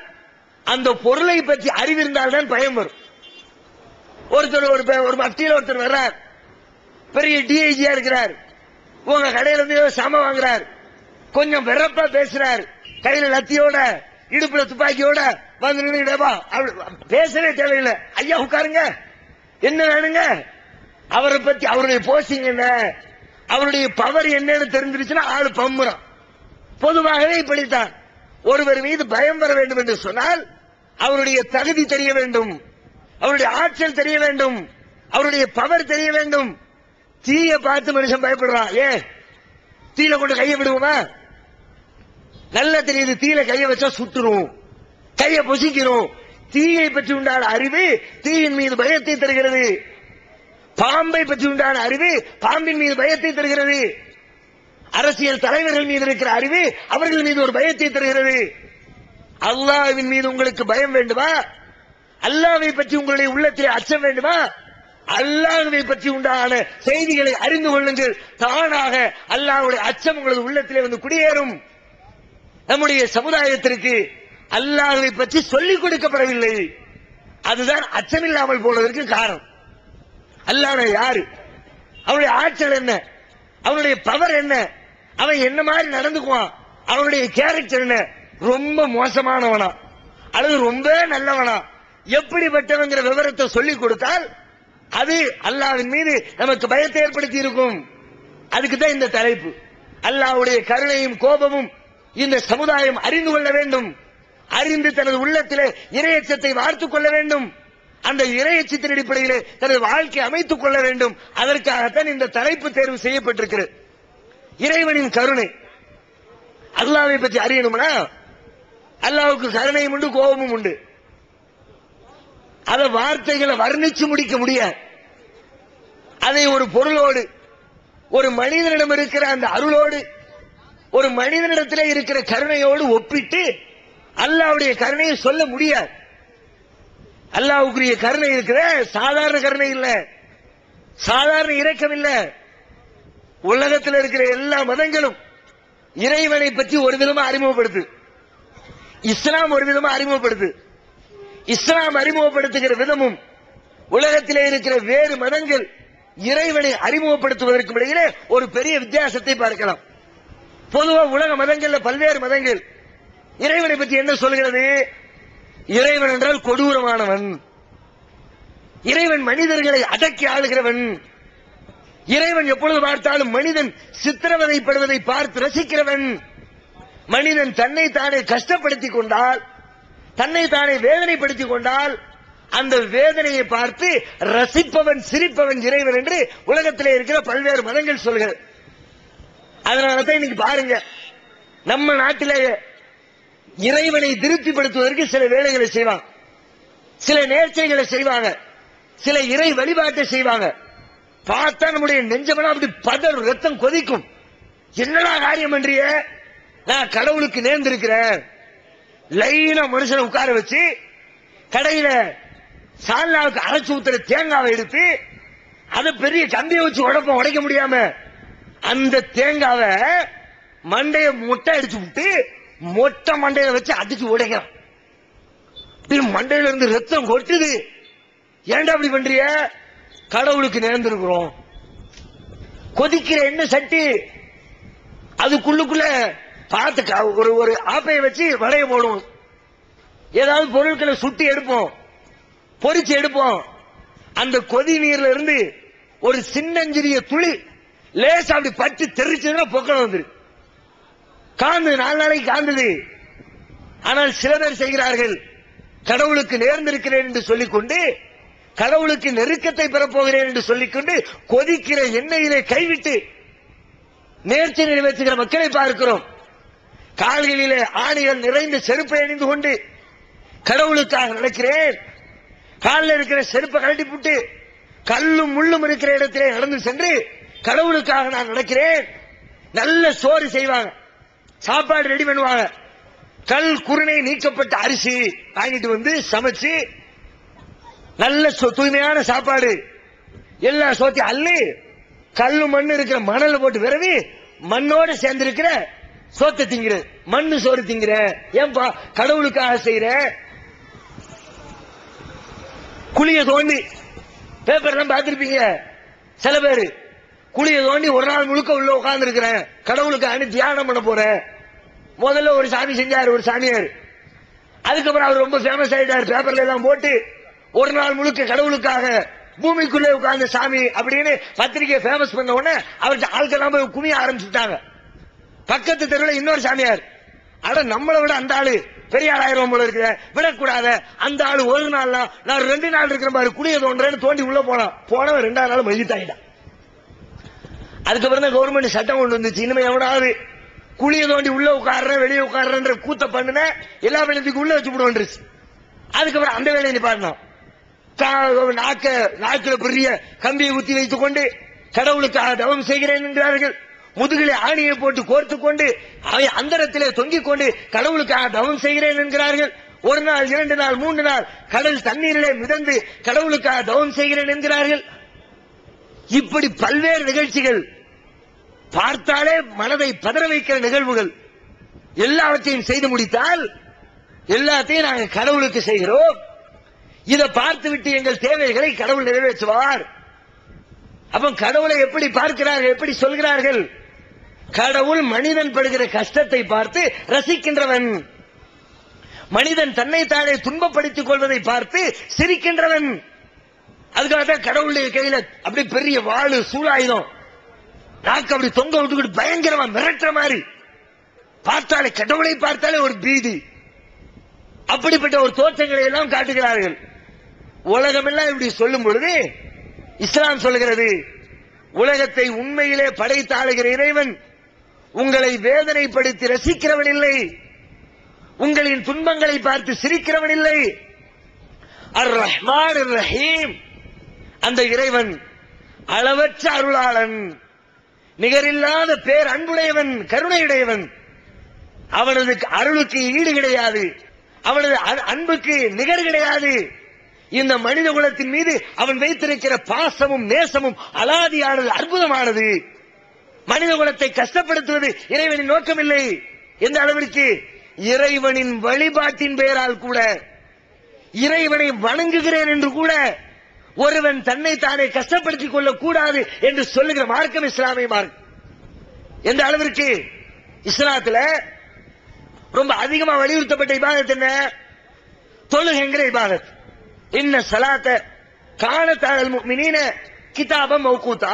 அந்த பொருளை பற்றி அறிவிருந்தால் தான் பயம் வரும். ஒரு மத்தியில் ஒருத்தர் வர்றார், பெரிய டிஐஜியா இருக்கிறார், உங்க கடையில இருந்து சாம வாங்குறார், கொஞ்சம் வெறப்பா பேசுறார், கையில லத்தியோட இடுப்புல துப்பாக்கியோட வந்து நின்னுடா, பேசவே தேவையில்லை, ஐயா உட்காருங்க, என்ன வேணுங்க, அவரை பத்தி அவருடைய போஸ்டிங் என்ன, அவருடைய பவர் என்னன்னு தெரிஞ்சிருச்சுன்னா ஆளு பம்புறான். பொதுவாகவே இப்படித்தான். ஒருவர் மீது பயம் வர வேண்டும் என்று சொன்னால் அவருடைய தகுதி தெரிய வேண்டும், அவருடைய ஆற்றல் தெரிய வேண்டும், அவருடைய பவர் தெரிய வேண்டும். தீய பார்த்து மனுஷன் பயப்படுறான். ஏன் தீல கொண்டு கையை விடுவோமா? நல்லா தெரியுது, தீல கையை வச்சா சுட்டுரும், கையை பொசிக்கிறோம். தீயை பற்றி உண்டான அறிவு தீயின் மீது பயத்தை தருகிறது, பாம்பை பற்றி உண்டான அறிவு பாம்பின் மீது பயத்தை தருகிறது, அரசியல் தலைவர்கள் மீது இருக்கிற அறிவு அவர்கள் மீது ஒரு பயத்தை தருகிறது. அல்லாஹ்வின் மீது உங்களுக்கு பயம் வேண்டுமா? அல்லாஹ்வை பற்றி உங்களுடைய உள்ளத்திலே அச்சம் வேண்டுமா? அல்லாஹ்வை பற்றி உண்டான செய்திகளை அறிந்து கொள்ளுங்கள், தானாக அல்லாஹ்வுடைய அச்சம் உங்களது உள்ளத்திலே வந்து குடியேறும். நம்முடைய சமுதாயத்திற்கு அல்லாஹ்வை பற்றி சொல்லிக் கொடுக்கப்படவில்லை, அதுதான் அச்சமில்லாமல் போனதற்கு காரணம். அல்லாஹ் யாரு, அவனுடைய ஆற்றல் என்ன, அவனுடைய பவர் என்ன, அவன் என்ன மாதிரி நடந்துக்குவான், அவனுடைய கேரக்டர் என்ன, ரொம்ப மோசமானவனா அல்லது ரொம்ப நல்லவனா, எப்படிப்பட்டவங்கிற விவரத்தை சொல்லிக் கொடுத்தால் அது அல்லாஹ்வின் மீது நமக்கு பயத்தை ஏற்படுத்தி இருக்கும். அதுக்கு தான் இந்த தலைப்பு. அல்லாஹ்வுடைய கருணையும் கோபமும் இந்த சமுதாயம் அறிந்து கொள்ள வேண்டும், அறிந்து தனது உள்ளத்திலே இறையச்சத்தை வார்த்துக் கொள்ள வேண்டும், அந்த இறையச்சத்தின் அடிப்படையிலே தனது வாழ்க்கை அமைத்துக் கொள்ள வேண்டும். அதற்காகத்தான் இந்த தலைப்பு தேர்வு செய்யப்பட்டிருக்கிறது. இறைவனின் கருணை, அல்லாஹ்வை பற்றி அறியணும்னா அல்லாஹ்வுக்கு கருணையும் உண்டு, கோபமும் உண்டு. அதை வார்த்தைகளை வர்ணிச்சு முடிக்க முடியாது. அதை ஒரு பொருளோடு, ஒரு மனிதனிடம் இருக்கிற அந்த அருளோடு, ஒரு மனிதனிடத்தில் இருக்கிற கருணையோடு ஒப்பிட்டு அல்லாஹ்வுடைய கருணையை சொல்ல முடியாது. அல்லாஹ்வுக்குரிய கருணை இருக்கிற சாதாரண கருணை இல்ல, சாதாரண இரக்கம் இல்ல. உலகத்தில் இருக்கிற எல்லா மதங்களும் இறைவனை பற்றி ஒரு விதமா அறிமுகப்படுத்து, இஸ்லாம் ஒரு விதமா அறிமுகப்படுத்து. இஸ்லாம் அறிமுகப்படுத்துகிற விதமும் உலகத்திலே இருக்கிற வேறு மதங்கள் இறைவனை அறிமுகப்படுத்துவதற்கு இடையிலே ஒரு பெரிய வித்தியாசத்தை பார்க்கலாம். பொதுவாக உலக மதங்கள்ல பல்வேறு மதங்கள் இறைவனை பற்றி என்ன சொல்கிறது? இறைவன் என்றால் கொடூரமானவன், இறைவன் மனிதர்களை அடக்கி ஆளுகிறவன், இறைவன் எப்பொழுது பார்த்தாலும் மனிதன் சித்திரவதைப்படுவதை பார்த்து ரசிக்கிறவன், மனிதன் தன்னை தானே கஷ்டப்படுத்திக் கொண்டால், தன்னை தானே வேதனைப்படுத்திக் கொண்டால் அந்த வேதனையை பார்த்து ரசிப்பவன், சிரிப்பவன் இறைவன் என்று உலகத்திலே இருக்கிற பல்வேறு மதங்கள் சொல்கிறது. அதனாலதான் இன்னைக்கு பாருங்க, நம்ம நாட்டிலேயே இறைவனை திருப்திப்படுத்துவதற்கு சில வேலைகளை செய்வாங்க, சில நேர்ச்சைகளை செய்வாங்க, சில இறை வழிபாட்டை செய்வாங்க. பார்த்தா நம்முடைய நெஞ்சமெல்லாம் அப்படி பதறும், ரத்தம் கொதிக்கும். என்னடா காரியம் என்றிய? நான் கடவுளுக்கு நேர்ந்திருக்கிறேன். லைனா மனுஷனை உட்கார வச்சு கடையில சால்னாவுக்கு அரைச்சு ஊத்துற தேங்காவை எடுத்து அதை பெரிய கம்பியை வச்சு உடைக்க முடியாம அந்த தேங்காவை மண்டைய மொட்டை அடிச்சு விட்டு மொட்டை மண்டையில வச்சு அடிச்சு உடைக்கிறான். மண்டையில இருந்து ரத்தம் கொட்டுது. ஏன்டா அப்படி பண்றிய? கடவுளுக்கு நேர்ந்திருக்கிறோம். கொதிக்கிற எண்ணெய் சட்டி, அதுக்குள்ளுக்குள்ள பார்த்து ஒரு ஆப்பையை வச்சு வளைய போடுவோம், ஏதாவது பொருட்களை சுட்டி எடுப்போம், பொறிச்சு எடுப்போம். அந்த கொதி நீர்ல இருந்து ஒரு சின்னஞ்சிறிய துளி லேசா அப்படி பட்டு தெரிச்சதுன்னா பொக்கலம் வந்துரு, காந்து 4 நாளைக்கு காந்தது. ஆனால் சில பேர் செய்கிறார்கள், கடவுளுக்கு நேர்ந்திருக்கிறேன் என்று சொல்லிக்கொண்டு, கடவுளுக்கு நெருக்கத்தை பெறப்போகிறேன் என்று சொல்லிக்கொண்டு கொதிக்கிற எண்ணெயிலே கைவிட்டு நேர்ச்சி நிறைவேற்றுகிற மக்களை பார்க்கிறோம். கால்களிலே ஆணிகள் நிறைந்த செருப்பை அணிந்து கொண்டு கடவுளுக்காக நடக்கிறேன், காலில் இருக்கிற செருப்பை கழட்டி போட்டு கல்லும் முள்ளும் இருக்கிற இடத்திலே நடந்து சென்று கடவுளுக்காக நான் நடக்கிறேன். நல்ல சோறு செய்வாங்க, சாப்பாடு ரெடி பண்ணுவாங்க, கல் குருணை நீக்கப்பட்ட அரிசி வாங்கிட்டு வந்து சமைச்சு நல்ல தூய்மையான சாப்பாடு, எல்லா சோத்தையும் அள்ளி கல்லு மண்ணு இருக்கிற மணல போட்டு விரவி மண்ணோட சேர்ந்து இருக்கிற சோத்தை திங்கிற, மண்ணு சோறு திங்கிற. ஏன்பா? கடவுளுக்காக செய்யற. குழிய தோண்டி, பேப்பர்லாம் பார்த்திருப்பீங்க, சில பேர் குழிய தோண்டி ஒரு நாள் முழுக்க உள்ள உட்கார்ந்து இருக்கிறேன், கடவுளுக்காக தியானம் பண்ண போறேன். முதல்ல ஒரு சாமி செஞ்சாரு, ஒரு சாமியார். அதுக்கப்புறம் அவர் ரொம்ப ஃபேமஸ் ஆயிட்டார், பேப்பர்ல எல்லாம் போட்டு ஒரு நாள் முழுக்க கடவுளுக்காக பூமிக்குள்ளே உட்கார்ந்த சாமி அப்படின்னு பத்திரிகை ஃபேமஸ் பண்ண உடனே அவர்கிட்ட ஆட்கள்லாம் போய் குமிய ஆரம்பிச்சுட்டாங்க. பக்கத்து தெருவில் இன்னொரு சாமியார், அட நம்மளை விட அந்த ஆளு பெரிய ஆள் ஆயிரம் போல இருக்கிற, விடக்கூடாத, அந்த ஆளு ஒரு நாள் நான் 2 நாள் இருக்கிற மாதிரி குடிய தோன்றேன்னு தோண்டி உள்ள போனவன் 2ஆவது நாள் மையத்தாயிட்டான். அதுக்கப்புறம் தான் கவர்மெண்ட் சட்டம் கொண்டு வந்துச்சு, இனிமே எவனாவது குழிய தோண்டி உள்ள உட்காடுறேன் வெளியே உட்காடுறேன்ற கூத்த பண்ணுன எல்லா வேலையத்துக்கு உள்ள வச்சு விடுவோன்றுச்சு. அதுக்கப்புறம் அந்த வேலையை நிப்பாட்டினோம். நாக்குல பெரிய கம்பியை ஊத்தி வைத்துக் கொண்டு கடவுளுக்காக தவம் செய்கிறேன் என்கிறார்கள். முதுகிலே ஆணியை போட்டு கோர்த்து கொண்டு அவை அந்தரத்திலே தொங்கிக் கொண்டு கடவுளுக்காக தவம் செய்கிறேன் என்கிறார்கள். 1 நாள் 2 நாள் 3 நாள் கடல் தண்ணீரிலே மிதந்து கடவுளுக்காக தவம் செய்கிறேன் என்கிறார்கள். இப்படி பல்வேறு நிகழ்ச்சிகள், பார்த்தாலே மனதை பதற வைக்கிற நிகழ்வுகள். எல்லாவற்றையும் செய்து முடித்தால் எல்லாத்தையும் நாங்கள் கடவுளுக்கு செய்கிறோம், இதை பார்த்துவிட்டு எங்கள் தேவைகளை கடவுள் நிறைவேற்றுவார். அப்ப கடவுளை எப்படி பார்க்கிறார்கள், எப்படி சொல்கிறார்கள்? கடவுள் மனிதன் படுகிற கஷ்டத்தை பார்த்து ரசிக்கின்றவன், மனிதன் தன்னைத்தானே துன்பப்படுத்திக் கொள்வதை பார்த்து சிரிக்கின்றவன். அதுக்காகத்தான் கடவுளுடைய கையில அப்படி பெரிய வாளு சூழாயுதம், நாக்கு அப்படி தொங்க விட்டுக்கிட்டு பயங்கரமா மிரட்டுற மாதிரி, பார்த்தாலே கடவுளை பார்த்தாலே ஒரு பீதி. அப்படிப்பட்ட ஒரு தோற்றங்களை எல்லாம் காட்டுகிறார்கள். உலகமெல்லாம் இப்படி சொல்லும் பொழுது இஸ்லாம் சொல்கிறது, உலகத்தை உண்மையிலே படைத்து ஆளுகிற இறைவன் உங்களை வேதனைப்படுத்தி ரசிக்கிறவன் இல்லை, உங்களின் துன்பங்களை பார்த்து சிரிக்கிறவன் இல்லை. அர் ரஹ்மான் அர் ரஹீம், அந்த இறைவன் அளவற்ற அருளாளன், நிகரில்லாத பேர் அன்புடையவன், கருணையுடையவன். அவனது அருளுக்கு ஈடு கிடையாது, அவனது அன்புக்கு நிகர் கிடையாது. இந்த மனித குலத்தின் மீது அவன் வைத்திருக்கிற பாசமும் நேசமும் அலாதியானது, அற்புதமானது. மனித குலத்தை கஷ்டப்படுத்துவது இறைவனின் நோக்கமில்லை. எந்த அளவிற்கு இறைவனின் வழிபாட்டின் பெயரால் கூட, இறைவனை வணங்குகிறேன் என்று கூட ஒருவன் தன்னை தானே கஷ்டப்படுத்திக் கொள்ளக் கூடாது என்று சொல்லுகிற மார்க்கம் இஸ்லாமிய மார்க்கம். எந்த அளவிற்கு இஸ்லாத்துல ரொம்ப அதிகமா வலியுறுத்தப்பட்ட இபாதத் என்ன? தொழுகைங்கிற இபாதத். இன்ன ஸலாத்த கானத் அலல் முஃமினீன கிதாபம் மௌகூதா.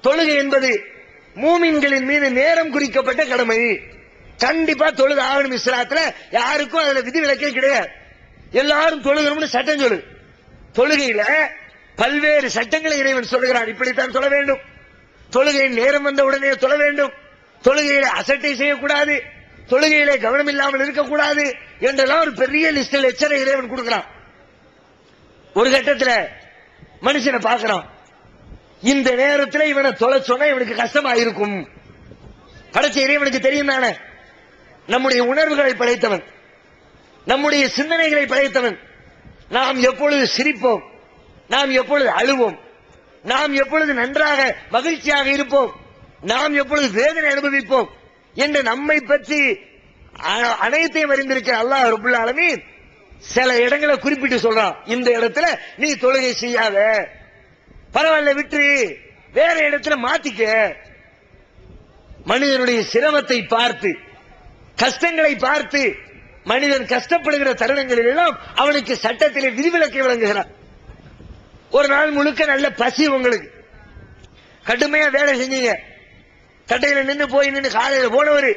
தொழுகை என்பது மூமின்களின் மீது நேரம் குறிக்கப்பட்ட கடமை. கண்டிப்பா தொழுது ஆகணும். இஸ்லாத்துல யாருக்கும் அதுல விதிவிலக்கே கிடையாது. எல்லாரும் தொழுகணும்னு சட்டம் சொல்லு. தொழுகையில பல்வேறு சட்டங்களை இறைவன் சொல்லுகிறான். இப்படித்தான் சொல்ல வேண்டும், தொழுகையின் நேரம் வந்த உடனே தொழ வேண்டும், தொழுகையில அசட்டை செய்யக்கூடாது, தொழுகையிலே கவனம் இல்லாமல் இருக்கக்கூடாது என்றெல்லாம் ஒரு பெரிய லிஸ்டில் எச்சரை இறைவன் கொடுக்கிறான். ஒரு கட்டத்தில் மனுஷனை பார்க்கிறான், இந்த நேரத்தில் இவனை தொலை சொன்னா இவனுக்கு கஷ்டமா இருக்கும். படைச்ச இறைவனுக்கு தெரியும் தானே, நம்முடைய உணர்வுகளை படைத்தவன், நம்முடைய சிந்தனைகளை படைத்தவன். நாம் எப்பொழுது சிரிப்போம், நாம் எப்பொழுது அழுவோம், நாம் எப்பொழுது நன்றாக மகிழ்ச்சியாக இருப்போம், நாம் எப்பொழுது வேதனை அனுபவிப்போம் என்று நம்மை பற்றி அனைத்தையும் அறிந்திருக்கிற அல்லாஹ் ரப்புல் ஆலமீன் சில இடங்களை குறிப்பிட்டு சொல்றான். இந்த இடத்துல நீ தொழுகை செய்யாத, பரவாயில்ல விட்டு வேற இடத்துல மாத்திக்க. மனிதனுடைய சிரமத்தை பார்த்து, கஷ்டங்களை பார்த்து, மனிதன் கஷ்டப்படுகிற தருணங்களில் எல்லாம் அவனுக்கு சட்டத்திலே விதிவிலக்கை வழங்குகிறான். ஒரு நாள் முழுக்க நல்ல பசி, உங்களுக்கு கடுமையா வேலை செஞ்சீங்க, கட்டையில நின்று போய் நின்று காலையில போனவரு,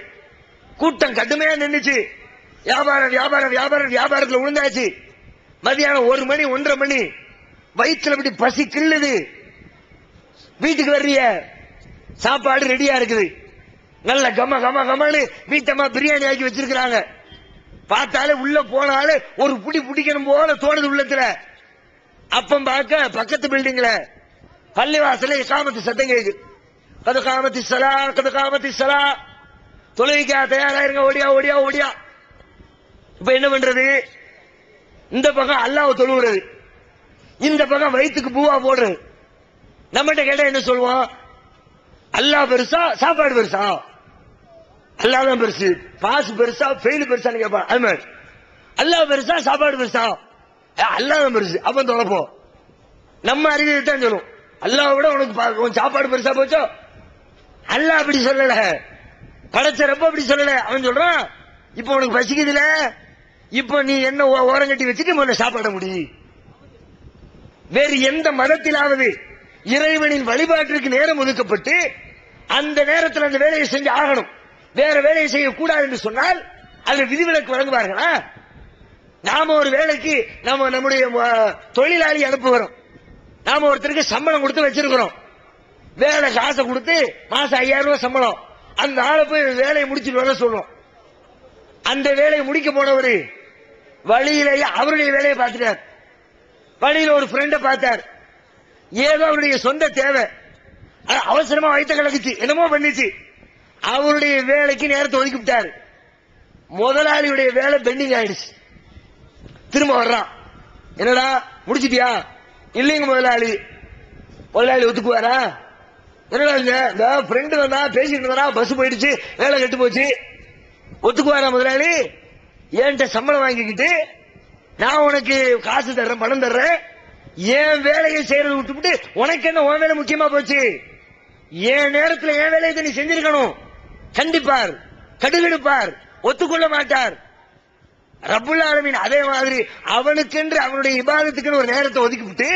கூட்டம் கடுமையா நின்றுச்சு, வியாபாரம் வியாபாரம் வியாபாரம் வியாபாரத்தில் விழுந்தாச்சு. மதியானம் 1 மணி 1:30 மணி, வயிற்றுல இப்படி பசி கிள்ளுது. வீட்டுக்கு வர்றிய, சாப்பாடு ரெடியா இருக்குது, நல்ல கம கம கமன்னு வீட்டம்மா பிரியாணி ஆக்கி வச்சிருக்கிறாங்க. பார்த்தாலே உள்ள போனாலே ஒரு புடி பிடிக்கணும் போல தோணுது உள்ளத்துல. அப்பம் பார்க்க பக்கத்து பில்டிங்ல பள்ளிவாசல இகாமத்து சத்தம் கேக்குது. கது காமத்தி சலா, கது காமத்தி சலா, தொழுகைக்கா தயாராயிருங்க, ஓடியா ஓடியா ஓடியா. இப்ப என்ன பண்றது? இந்த பக்கம் அல்லாஹ் தொழுகிறது, இந்த பக்கம் வயிற்றுக்கு பூவா போடுறது. நம்மகிட்ட கேட்டா என்ன சொல்லுவோம்? அல்லாஹ் பெருசா சாப்பாடு பெருசா? அல்லாஹ் தான் பெருசு. பாஸ் பெருசா ஃபெயில் பெருசான்னு கேட்பான். அது மாதிரி அல்லாஹ் பெருசா சாப்பாடு பெருசா? அல்லாஹ் தான் பெருசு. அப்ப தொலைப்போம். நம்ம அறிவு தான் சொல்லுவோம், அல்லாஹ் விட உனக்கு சாப்பாடு பெருசா போச்சோ. அல்லாஹ் அப்படி சொல்லல, படைச்சரப்ப அப்படி சொல்லல. அவன் சொல்றான், இப்ப உனக்கு பசிக்குதுல, இப்ப நீ என்ன ஓரம் கட்டி வச்சுட்டு முதல்ல சாப்பாட முடி. வேறு எந்த மதத்திலாவது இறைவனின் வழிபாட்டிற்கு நேரம் ஒதுக்கப்பட்டு அந்த நேரத்தில் அந்த வேலையை செஞ்சு ஆகணும், வேற வேலையை செய்யக்கூடாது என்று சொன்னால் அதில் விதிவிலக்கு வழங்குவார்களா? நாம ஒரு வேலைக்கு நம்முடைய தொழிலாளி அனுப்புகிறோம், நாம ஒருத்தருக்கு சம்பளம் கொடுத்து வச்சிருக்கிறோம், வேலை காசை கொடுத்து மாசம் 5000 ரூபாய் சம்பளம், அந்த ஆளை போய் வேலையை முடிச்சுட்டு வர சொல்றோம். அந்த வேலையை முடிக்க போனவரு வழியிலேயே அவருடைய வேலையை பார்த்துட்டார். வழியில ஒரு ஃப்ரெண்ட பார்த்தார், ஏதோ அவருடைய சொந்த தேவை, அவசரமா வயிற்ற கலக்குச்சு, என்னமோ பண்ணிச்சு, அவருடைய வேலைக்கு நேரத்தை ஒதுக்கிவிட்டார். முதலாளியுடைய வேலை பெண்டிங் ஆயிடுச்சு. திரும்ப வர்றான், என்னடா முடிச்சிட்டியா? இல்லைங்க முதலாளி. முதலாளி ஒத்துக்குவாரா? என்னடா இந்த ஃப்ரெண்டு வந்தா பேசிட்டு இருந்தா, பஸ் போயிடுச்சு, வேலை கெட்டு போச்சு, ஒத்துக்குவாரா முதலாளி? ஏன்ட்ட சம்பளம் வாங்கிக்கிட்டு நான் உனக்கு காசு தர்றேன், பணம் தர்றேன், என் வேலையை செய்யறது விட்டுவிட்டு உனக்கு என்ன உன் வேலை முக்கியமா போச்சு? என் நேரத்தில் என் வேலையை நீ செஞ்சிருக்கணும். கண்டிப்பார், கடுகெடுப்பார், ஒத்துக்கொள்ள மாட்டார். ரப்புல் ஆலமீன் அதே மாதிரி அவனுக்கென்று அவனுடைய இபாதத்துக்கு ஒரு நேரத்தை ஒதுக்கிவிட்டு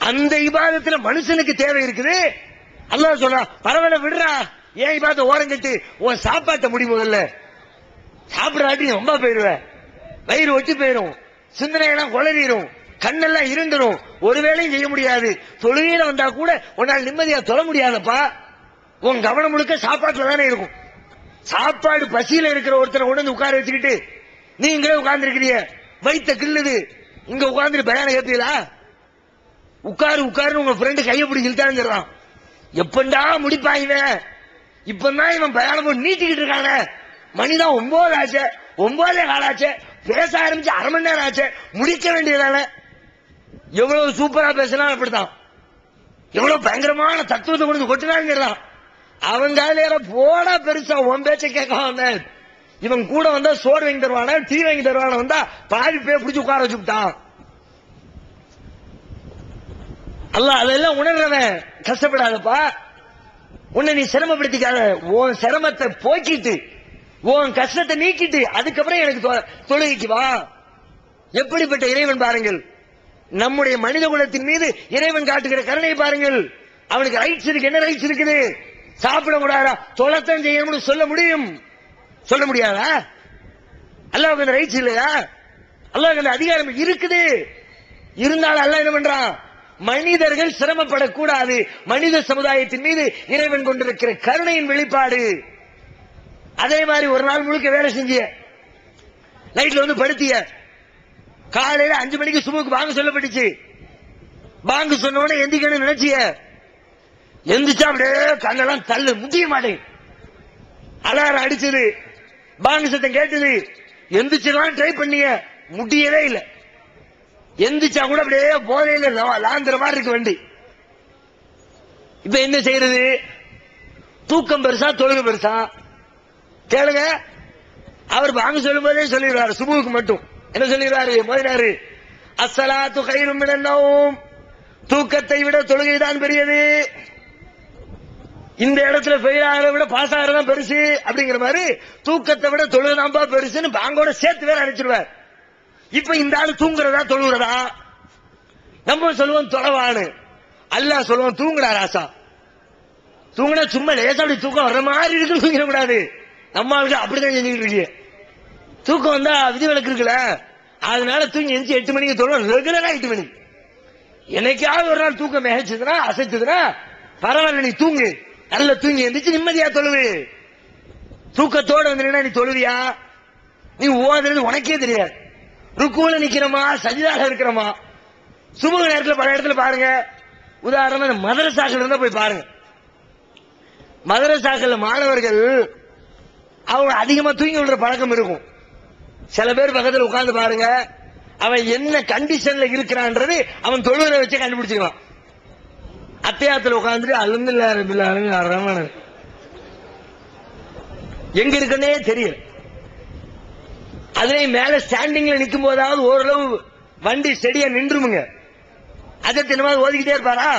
அந்த இபாதத்துல மனுஷனுக்கு தேவை இருக்குது. அல்லாஹ் சொல்றான், பரவாயில்ல விடுறா, ஏன் இபாதத்தை ஓரம் கட்டு, உன் சாப்பாட்டை முடி, முதல்ல சாப்பிடாட்டி ரொம்ப போயிருவேன், வயிறு ஒட்டி போயிடும், சிந்தனையெல்லாம் குளறிடும், கண்ணெல்லாம் இருந்துடும், ஒரு வேலையும் செய்ய முடியாது. தொழுகையில வந்தா கூட உன்னால் நிம்மதியா தொழ முடியாதப்பா. உன் கவனம் முழுக்க சாப்பாட்டுல தானே இருக்கும். சாப்பாடு பசியில இருக்கிற ஒருத்தரை உடனே உட்கார வச்சுக்கிட்டு நீங்களே உட்கார்ந்து இருக்கிறீங்க, வயிற்ற கிள்ளுது, இங்க உட்கார்ந்து பயான கேட்பீங்களா? உட்காரு உட்காருன்னு உங்க ஃப்ரெண்டு கையை பிடிச்சி இழுத்தாங்கிறான். எப்பண்டா முடிப்பாங்க? இப்பதான் இவன் பயான போட்டு நீட்டிக்கிட்டு இருக்காங்க. மணிதான் 9 ஆச்சு, 9 காலாச்சு, பேச ஆரம்பிச்சு அரை மணி நேரம் ஆச்சு, முடிக்க வேண்டியதான? எவ்வளவு சூப்பரா பேசினா அப்படித்தான், எவ்வளவு பயங்கரமான தத்துவத்தை கொண்டு கொட்டினாங்கிறான். அவங்க போடா பெருசா உன் பேச்ச கேட்க வந்தேன். இவன் கூட வந்தா சோறு வாங்கி தருவான, டீ வாங்கி தருவான, வந்தா பாதி பேர் பிடிச்சு உட்கார வச்சுட்டான். அல்லாஹ் அதெல்லாம் உணர்றவன் கஷ்டப்படாதப்பா, உன்னை நீ சிரமப்படுத்திக்காத. உன் சிரமத்தை போக்கிட்டு உன் கஷ்டத்தை நீக்கிட்டு அதுக்கப்புறம் எனக்கு தொழுகைக்கு வா. எப்படிப்பட்ட இறைவன் பாருங்கள், நம்முடைய மனித குலத்தின் மீது இறைவன் காட்டுகிற கருணை பாருங்கள். அவனுக்கு ரைட்ஸ் இருக்கு. என்ன ரைட்ஸ் இருக்குது? சாப்பிட கூடாதா? தொலைத்தான் செய்யணும்னு சொல்ல முடியும், சொல்ல முடியாதா? அல்லாஹ்வுக்கு அந்த ரைட்ஸ் இல்லையா? அல்லாஹ்வுக்கு அந்த அதிகாரம் இருக்குது. இருந்தாலும் அல்லாஹ் என்ன பண்றான்? மனிதர்கள் சிரமப்படக்கூடாது. மனித சமுதாயத்தின் மீது இறைவன் கொண்டிருக்கிற கருணையின் வெளிப்பாடு. அதே மாதிரி ஒரு நாள் முழுக்க வேலை செஞ்சிய, நைட்ல வந்து படுத்திய, காலையில 5 மணிக்கு சுபுக்கு பாங்கு சொல்லப்பட்டுச்சு. பாங்கு சொன்ன உடனே எந்திக்கணும் நினைச்சிய, எந்திரிச்சா அப்படியே கண்ணெல்லாம் தள்ளு, முடிய மாட்டேன். அலாரம் அடிச்சது, பாங்கு சத்தம் கேட்டது, எந்திரிச்சலாம் ட்ரை பண்ணிய, முடியவே இல்லை. எந்திரிச்சா கூட அப்படியே போதையில லாந்திர மாதிரி இருக்கு வண்டி. இப்ப என்ன செய்யறது? தூக்கம் பெருசா தொழுகை பெருசா? கேளுங்க. அவர் பாங்கு சொல்லும் போதே சொல்லிடுறாரு, சுபுக்கு மட்டும் என்ன சொல்லிடுறாரு? மோதினாரு, அஸ்ஸலாத்து கைரும் மினன் நௌம், தூக்கத்தை விட தொழுகைதான் பெரியது. இந்த இடத்துல ஃபெயில் ஆகிறத விட பாஸ் ஆகிறதான் பெருசு அப்படிங்கிற மாதிரி தூக்கத்தை விட தொழுகைதான்பா பெருசுன்னு பாங்கோட சேர்த்து வேற அடிச்சிருவார். இப்ப இந்த ஆளு தூங்குறதா தொழுகிறதா? நம்ம சொல்லுவோம் தொலைவானு, அல்லாஹ் சொல்லுவோம் தூங்குடா ராசா. தூங்குனா சும்மா லேசா அப்படி தூக்கம் வர்ற மாதிரி இருக்கு, தூங்கிட கூடாது. நம்ம ஆளுக்கு அப்படிதான் செஞ்சுக்கிட்டு இருக்கு. தூக்கம் வந்தா விதிவிலக்கு இருக்குல்ல, அதனால தூங்கி எந்திரிச்சு 8 மணிக்கு தொழுவோம், ரெகுலரா 8 மணி. என்னைக்காவது ஒரு நாள் தூக்கம் மிகச்சதுன்னா அசைச்சதுன்னா பரவாயில்ல, நீ தூங்கு, நல்ல தூங்கி எந்திரிச்சு நிம்மதியா தொழுவு. தூக்கத்தோட வந்து நீ தொழுவியா? நீ ஓதுறது உனக்கே தெரியாது. ருக்குல நிக்கிறோமா, சஜிதாக இருக்கிறோமா? சுபஹ் நேரத்தில் பல இடத்துல பாருங்க. உதாரணமா மதரசாக்கள் இருந்தா போய் பாருங்க. மதரசாக்கள் மாணவர்கள் அவங்க அதிகமா தூங்கி விடுற பழக்கம் இருக்கும். சில பேர் பக்கத்தில் உட்கார்ந்து பாருங்க, அவன் என்ன கண்டிஷன்ல இருக்கிறான்றது அவன் தொழுவரை வச்சு கண்டுபிடிச்சிருவான். அத்தியாயத்தில் உட்கார்ந்துட்டு அல்ஹம்துலில்லாஹ் எங்க இருக்குன்னே தெரியல. அதே மேல ஸ்டாண்டிங்ல நிக்கும் போதாவது ஓரளவு வண்டி ஸ்டெடியா நின்றுமுங்க. அதை தினமா ஓதிக்கிட்டே இருப்பாரா?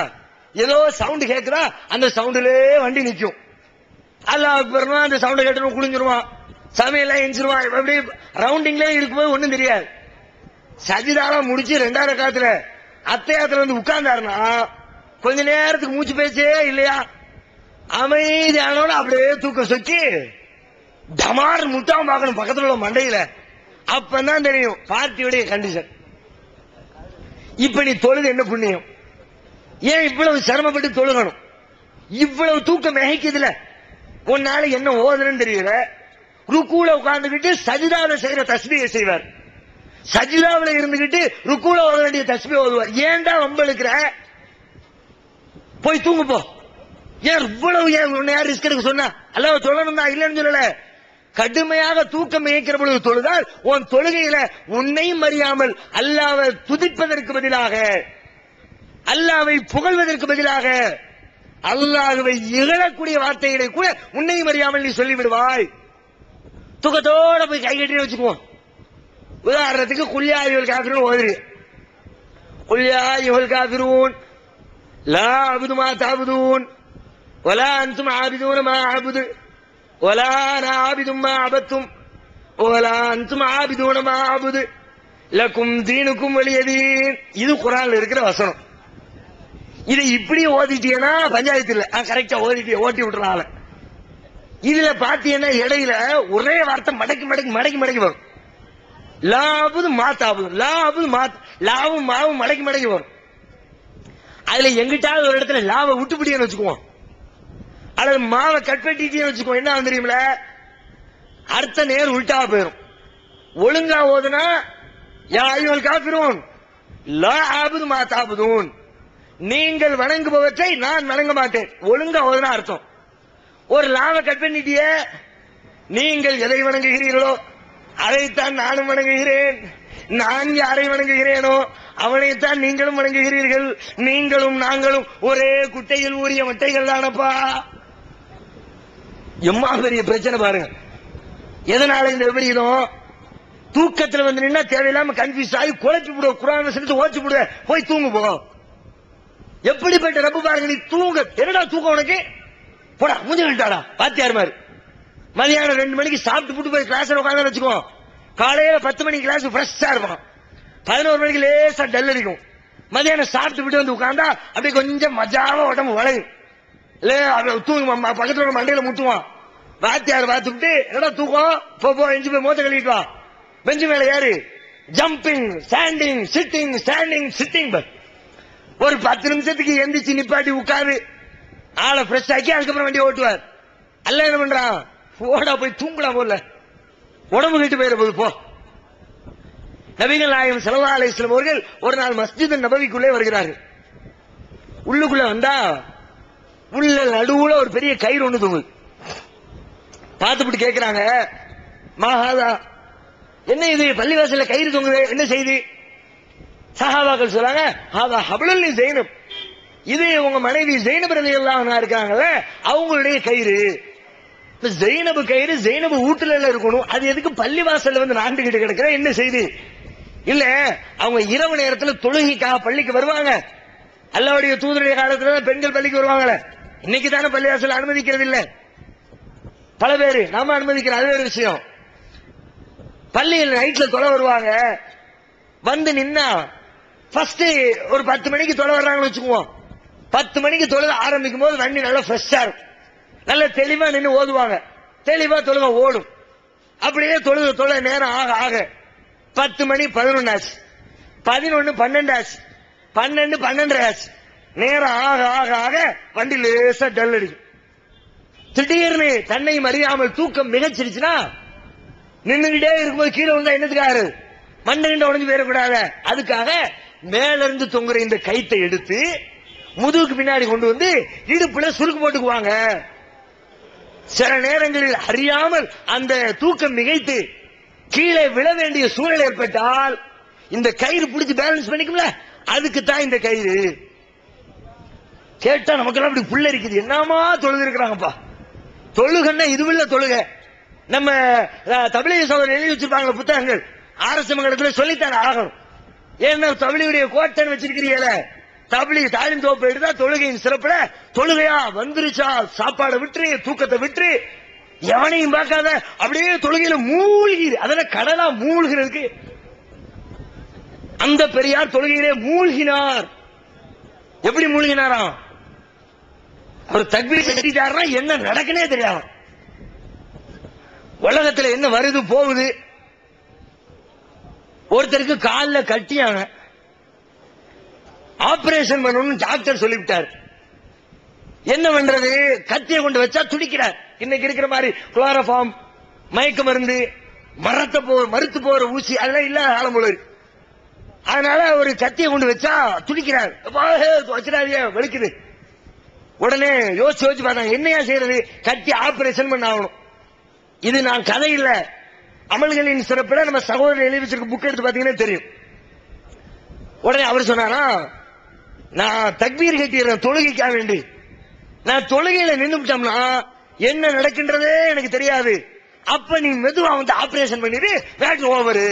ஏதோ சவுண்ட் கேட்கிறா, அந்த சவுண்டிலே வண்டி நிக்கும். அல்லாஹ் அக்பர்னா அந்த சவுண்ட் கேட்டு குளிஞ்சிருவான், சமையெல்லாம் எஞ்சிருவான். எப்படி ரவுண்டிங்ல இருக்கும்போது ஒண்ணும் தெரியாது. சஜிதாலாம் முடிச்சு 2வது ரக்காத்துல அத்தியாயத்துல வந்து உட்கார்ந்தாருன்னா கொஞ்ச நேரத்துக்கு மூச்சு பேச்சே இல்லையா, அமைதியானோட அப்படியே தூக்க சொக்கி டமார் முட்டாம பார்க்கணும் பக்கத்துல உள்ள மண்டையில. அப்பதான் தெரியும் பார்ட்டியுடைய கண்டிஷன். இப்ப நீ தொழுது என்ன புண்ணியம்? ஏன் இவ்வளவு சிரமப்பட்டு தொழுகணும்? இவ்வளவு தூக்கம் மிகைக்குதுல, உன்னால என்ன ஓதுன்னு தெரியல. ருக்கூல உட்கார்ந்துகிட்டு சஜிதாவில செய்யற தஸ்பீஹை செய்வார், சஜிதாவில இருந்துகிட்டு ருக்கூல ஓத வேண்டிய தஸ்பீஹ் ஓதுவார். ஏன்டா வம்பு எடுக்கிற? போய் தூங்கு போ. ஏன் இவ்வளவு, ஏன் உன்னை யார் ரிஸ்க் எடுக்க சொன்னா? அல்லாஹ் தொழணும் தான் இல்லைன்னு சொல்லல. கடுமையாக தூக்கம் இயக்கிற பொழுது தொழுதால் உன் தொழுகையில உன்னையும் அறியாமல் அல்லாஹ்வை துதிப்பதற்கு பதிலாக, அல்லாஹ்வை புகழ்வதற்கு பதிலாக அல்லாஹ்வை இகழக்கூடிய வார்த்தைகளை கூட உன்னையும் அறியாமல் நீ சொல்லிவிடுவாய். தூக்கத்தோட போய் கை கட்டி வச்சுக்குவோம். உதாரணத்துக்கு குல்யா அய்யுல் காஃபிரூன் ஓதுறீ, குல்யா அய்யுல் காஃபிரூன் லா அபுது மா தஅபுதூன் வலா அன்தும் ஆபிதூன மா அபுது வலா அனா ஆபிதும் மா அபத்தும் வலா அன்தும் ஆபிதூன மா அபுது லக்கும் தீனுக்கும் வலியதீன். இது குர்ஆன்ல இருக்கிற வசனம். இதை இப்படி ஓதிட்டீங்கன்னா பஞ்சாயத்து இல்ல, கரெக்டா ஓதிட்டு ஓட்டி விட்டுறாங்க. இதுல பாத்தீங்கன்னா இடையில ஒரே வார்த்தை மடக்கி மடக்கி மடக்கி மடக்கி வரும். லாபுது மாத்தாபுது, லாபுது மாத், லாவும் மாவும் மடக்கி மடக்கி வரும். அதுல எங்கிட்டாவது ஒரு இடத்துல லாவை விட்டுப்பிடின்னு வச்சுக்குவோம், அல்லது மாவை கட் பண்ணிட்டீங்கன்னு வச்சுக்குவோம். என்ன தெரியுமில, அர்த்த நேர் உல்டா போயிரும். ஒழுங்கா ஓதுனா யா அய்யுல் காஃபிரூன் லா ஆபுது மா தாபுதூன், நீங்கள் வணங்குபவற்றை நான் வணங்க மாட்டேன். ஒழுங்கா ஓதுனா அர்த்தம். ஒரு லாவை கட் பண்ணிட்டிய, நீங்கள் எதை வணங்குகிறீர்களோ அதைத்தான் நானும் வணங்குகிறேன். நான் யாரை வணங்குகிறேனோ அவனைத்தான் நீங்களும் வணங்குகிறீர்கள். நீங்களும் நாங்களும் ஒரே குட்டையில் ஊறிய மட்டைகள் தானப்பா. எம்மா பெரிய பிரச்சனை பாருங்க. எதனால இந்த விபரீதம்? தூக்கத்துல வந்து நின்னா தேவையில்லாம கன்ஃபியூஸ் ஆகி குழப்பி விடுவ, குரான் வசனத்தை ஓச்சு விடுவ, போய் தூங்கு போ. எப்படிப்பட்ட ரப்பு பாருங்க. நீ தூங்க, என்னடா தூக்கம் உனக்கு? போடா முடிஞ்சு விட்டாடா வாத்தியார் மாதிரி. மதியானம் 2 மணிக்கு சாப்பிட்டு போட்டு போய் கிளாஸ்ல உட்காந்து வச்சுக்கோ, காலையில 10 மணிக்கு கிளாஸ் ஃப்ரெஷ்ஷா இருப்பான். 11 மணிக்கு லேசா டல் அடிக்கும். மதியானம் சாப்பிட்டு விட்டு வந்து உட்கார்ந்தா அப்படியே கொஞ்சம் மஜாவா உடம்பு வளையும். இல்ல தூங்கு, பக்கத்துல மண்டையில முட்டுவான். வாத்தியார் பார்த்துட்டு என்னடா தூக்கம், போ எஞ்சி போய் மோத்த கழுவிட்டு வா. பெஞ்சு மேல ஏறு, jumping standing sitting standing sitting. ஒரு 10 நிமிஷத்துக்கு எந்திரிச்சு நிப்பாட்டி உட்காரு, ஆளை ஃப்ரெஷ் ஆக்கி அதுக்கப்புறம் வண்டி ஓட்டுவார். அல்ல என்ன பண்றான், போடா போய் தூங்குடா, போல உடம்பு கிட்டு போயிட போது போ. நபிகள் நாயகம் ஸல்லல்லாஹு அலைஹி வஸல்லம் அவர்கள் ஒரு நாள் மஸ்ஜித் நபவிக்குள்ளே வருகிறார்கள். உள்ளுக்குள்ள வந்தா உள்ள நடுவுல ஒரு பெரிய கயிறு ஒண்ணு தொங்குது. பார்த்துட்டு கேட்கிறாங்க, மகாதா, என்ன இது பள்ளிவாசல்ல கயிறு தொங்குது, என்ன செய்தி? சஹாபாக்கள் சொல்றாங்க, ஹாதா ஹப்லுல் ஸைனப், இது உங்க மனைவி ஸைனப் ரலியல்லாஹு அன்ஹா இருக்காங்கல்ல, அவங்களுடைய கயிறு. ஜெயினபு கயிறு ஜெயினபு வீட்டுல இருக்கணும், அது எதுக்கு பள்ளிவாசல்ல வந்து நாண்டுகிட்டு கிடக்குற, என்ன செய்தி? இல்ல, அவங்க இரவு நேரத்துல தொழுகைக்காக பள்ளிக்கு வருவாங்க. அல்லாஹ்வுடைய தூதருடைய காலத்துல தான் பெண்கள் பள்ளிக்கு வருவாங்களே, இன்னைக்கு தானே பள்ளிவாசல் அனுமதிக்கிறது இல்ல, பல பேரு நாம அனுமதிக்கிறோம், அது வேற விஷயம். பள்ளியில் நைட்ல தொலை வருவாங்க. வந்து நின்னா ஃபர்ஸ்ட் ஒரு 10 மணிக்கு தொலை வர்றாங்கன்னு வச்சுக்குவோம். 10 மணிக்கு தொழுக ஆரம்பிக்கும் போது வண்டி நல்லா ஃப்ரெஷ்ஷா இருக்கும், நல்ல தெளிவா நின்று ஓதுவாங்க, தெளிவா தொழுக ஓடும். அப்படியே தொழுக நேரம் ஆக ஆக 10 மணி 11 ஆச்சு, 11 12 ஆச்சு, 12 12 ஆச்சு. நேரம் ஆக ஆக ஆக வண்டி லேசா டல் அடிக்கும். திடீர்னு தன்னை அறியாமல் தூக்கம் மிகச்சிருச்சுன்னா நின்றுகிட்டே இருக்கும்போது கீழே வந்தா என்னத்துக்காரு, மண்டை கிண்ட உடஞ்சு போயிடக்கூடாது, அதுக்காக மேல இருந்து தொங்குற இந்த கைத்தை எடுத்து முதுகுக்கு பின்னாடி கொண்டு வந்து இடுப்புல சுருக்கு போட்டுக்குவாங்க. சில நேரங்களில் அறியாமல் அந்த தூக்கம் மிகைத்து கீழே விழ வேண்டிய சூழல் ஏற்பட்டால் இந்த கயிறு பிடிச்சு பேலன்ஸ் பண்ணிக்கும்ல, அதுக்கு தான் இந்த கயிறு. கேட்டா நமக்கெல்லாம் அப்படி புள்ள இருக்குது, என்னமா தொழுது இருக்கிறாங்கப்பா. தொழுகன்னா இதுவில்ல தொழுக. நம்ம தபிலீக சகோதரர் எழுதி வச்சிருப்பாங்க புத்தகங்கள், அரசு மங்கலத்துல சொல்லித்தாங்க ஆகணும். ஏன்னா தபிலீகுடைய கோட்டன் வச்சிருக்கிறீங்கள, தபிலீக் தாலிம் தோப்பு எடுத்தா தொழுகையின் சிறப்புல தொழுகையா வந்துருச்சா, சாப்பாடை விட்டு தூக்கத்தை விட்டு எவனையும் பார்க்காத அப்படியே தொழுகையில மூழ்கி, அதெல்லாம் கடலா மூழ்கிறதுக்கு அந்த பெரியார் தொழுகையிலே மூழ்கினார். எப்படி மூழ்கினாராம், அவர் தக்பீர் கட்டிட்டாருன்னா என்ன நடக்குனே தெரியாது, உலகத்துல என்ன வருது போகுது. ஒருத்தருக்கு காலில் கட்டியாங்க, ஆபரேஷன் பண்ணணும்னு டாக்டர் சொல்லிவிட்டார். என்ன பண்றது, கத்தியை கொண்டு வச்சா துடிக்கிறார். இன்னைக்கு இருக்கிற மாதிரி குளோரோஃபார்ம், மயக்க மருந்து, மறுத்து போற ஊசி அதெல்லாம் இல்ல காலம் போல இருக்கு. அதனால ஒரு கத்தியை கொண்டு வச்சா துடிக்கிறார், வச்சிடாதே வலிக்குது. உடனே யோசிச்சு பார்த்தாங்க, என்னையா செய்யறது, கத்தி ஆபரேஷன் பண்ண ஆகணும். இது நான் கதை இல்ல, அமல்களின் சிறப்புல நம்ம சகோதரர் எழுதி வச்சிருக்க புக் எடுத்து பாத்தீங்கன்னா தெரியும். உடனே அவர் சொன்னாரா, நான் தக்பீர் கட்டிடுறேன் தொழுகைக்காக வேண்டி, நான் தொழுகையில நின்றுட்டோம்னா என்ன நடக்கின்றதே எனக்கு தெரியாது. அப்ப நீ மெதுவா வந்து ஆபரேஷன் பண்ணிட்டு வேட் ஓவரு.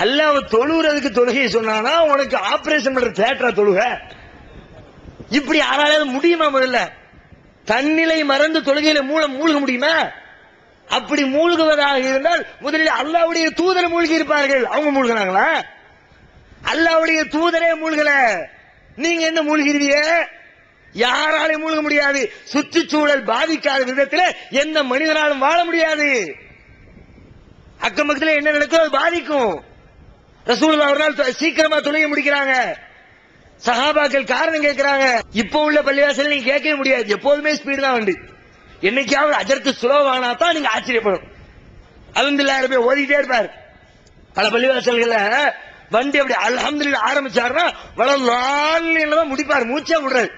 அல்லாஹ் தொழுகிறதுக்கு தொழுகையை சொன்னானா, உனக்கு ஆபரேஷன் பண்ற தேட்டரா தொழுக? இப்படி யாராவது முடியுமா? முதல்ல தன்னிலை மறந்து தொழுகையில மூழ்க முடியுமா? அப்படி மூழ்குவதாக இருந்தால் முதலில் அல்லாஹ்வுடைய தூதர் மூழ்கி இருப்பார்கள். அவங்க மூழ்கினாங்களா? அல்லாஹ்வுடைய தூதரே மூழ்கல, நீங்க என்ன மூழ்கிறீங்க? யாராலையும் மூழ்க முடியாது. சுற்றுச்சூழல் பாதிக்காத விதத்தில் எந்த மனிதனாலும் வாழ முடியாது. அக்கம் பக்கத்தில் என்ன நடக்கும் அது பாதிக்கும். ரசூலுல்லாஹ் ஒரு நாள் சீக்கிரமா தொழுகை முடிக்கிறாங்க. சஹாபாக்கள் காரணம் கேட்கிறாங்க. இப்ப உள்ள பள்ளிவாசல் நீங்க கேட்கவே முடியாது, எப்போதுமே ஸ்பீடு தான் வண்டி. என்னைக்காவது அஜர்த்து சுலோவானா தான் நீங்க ஆச்சரியப்படும். அல்ஹம்துலில்லாஹ் ரப்பி ஓதிட்டே இருப்பார். பல பள்ளிவாசல்கள வண்டி அப்படி அல்ஹம்துலில்லாஹ் ஆரம்பிச்சாருன்னா வளர்தான் முடிப்பாரு, மூச்சே விடுறாரு.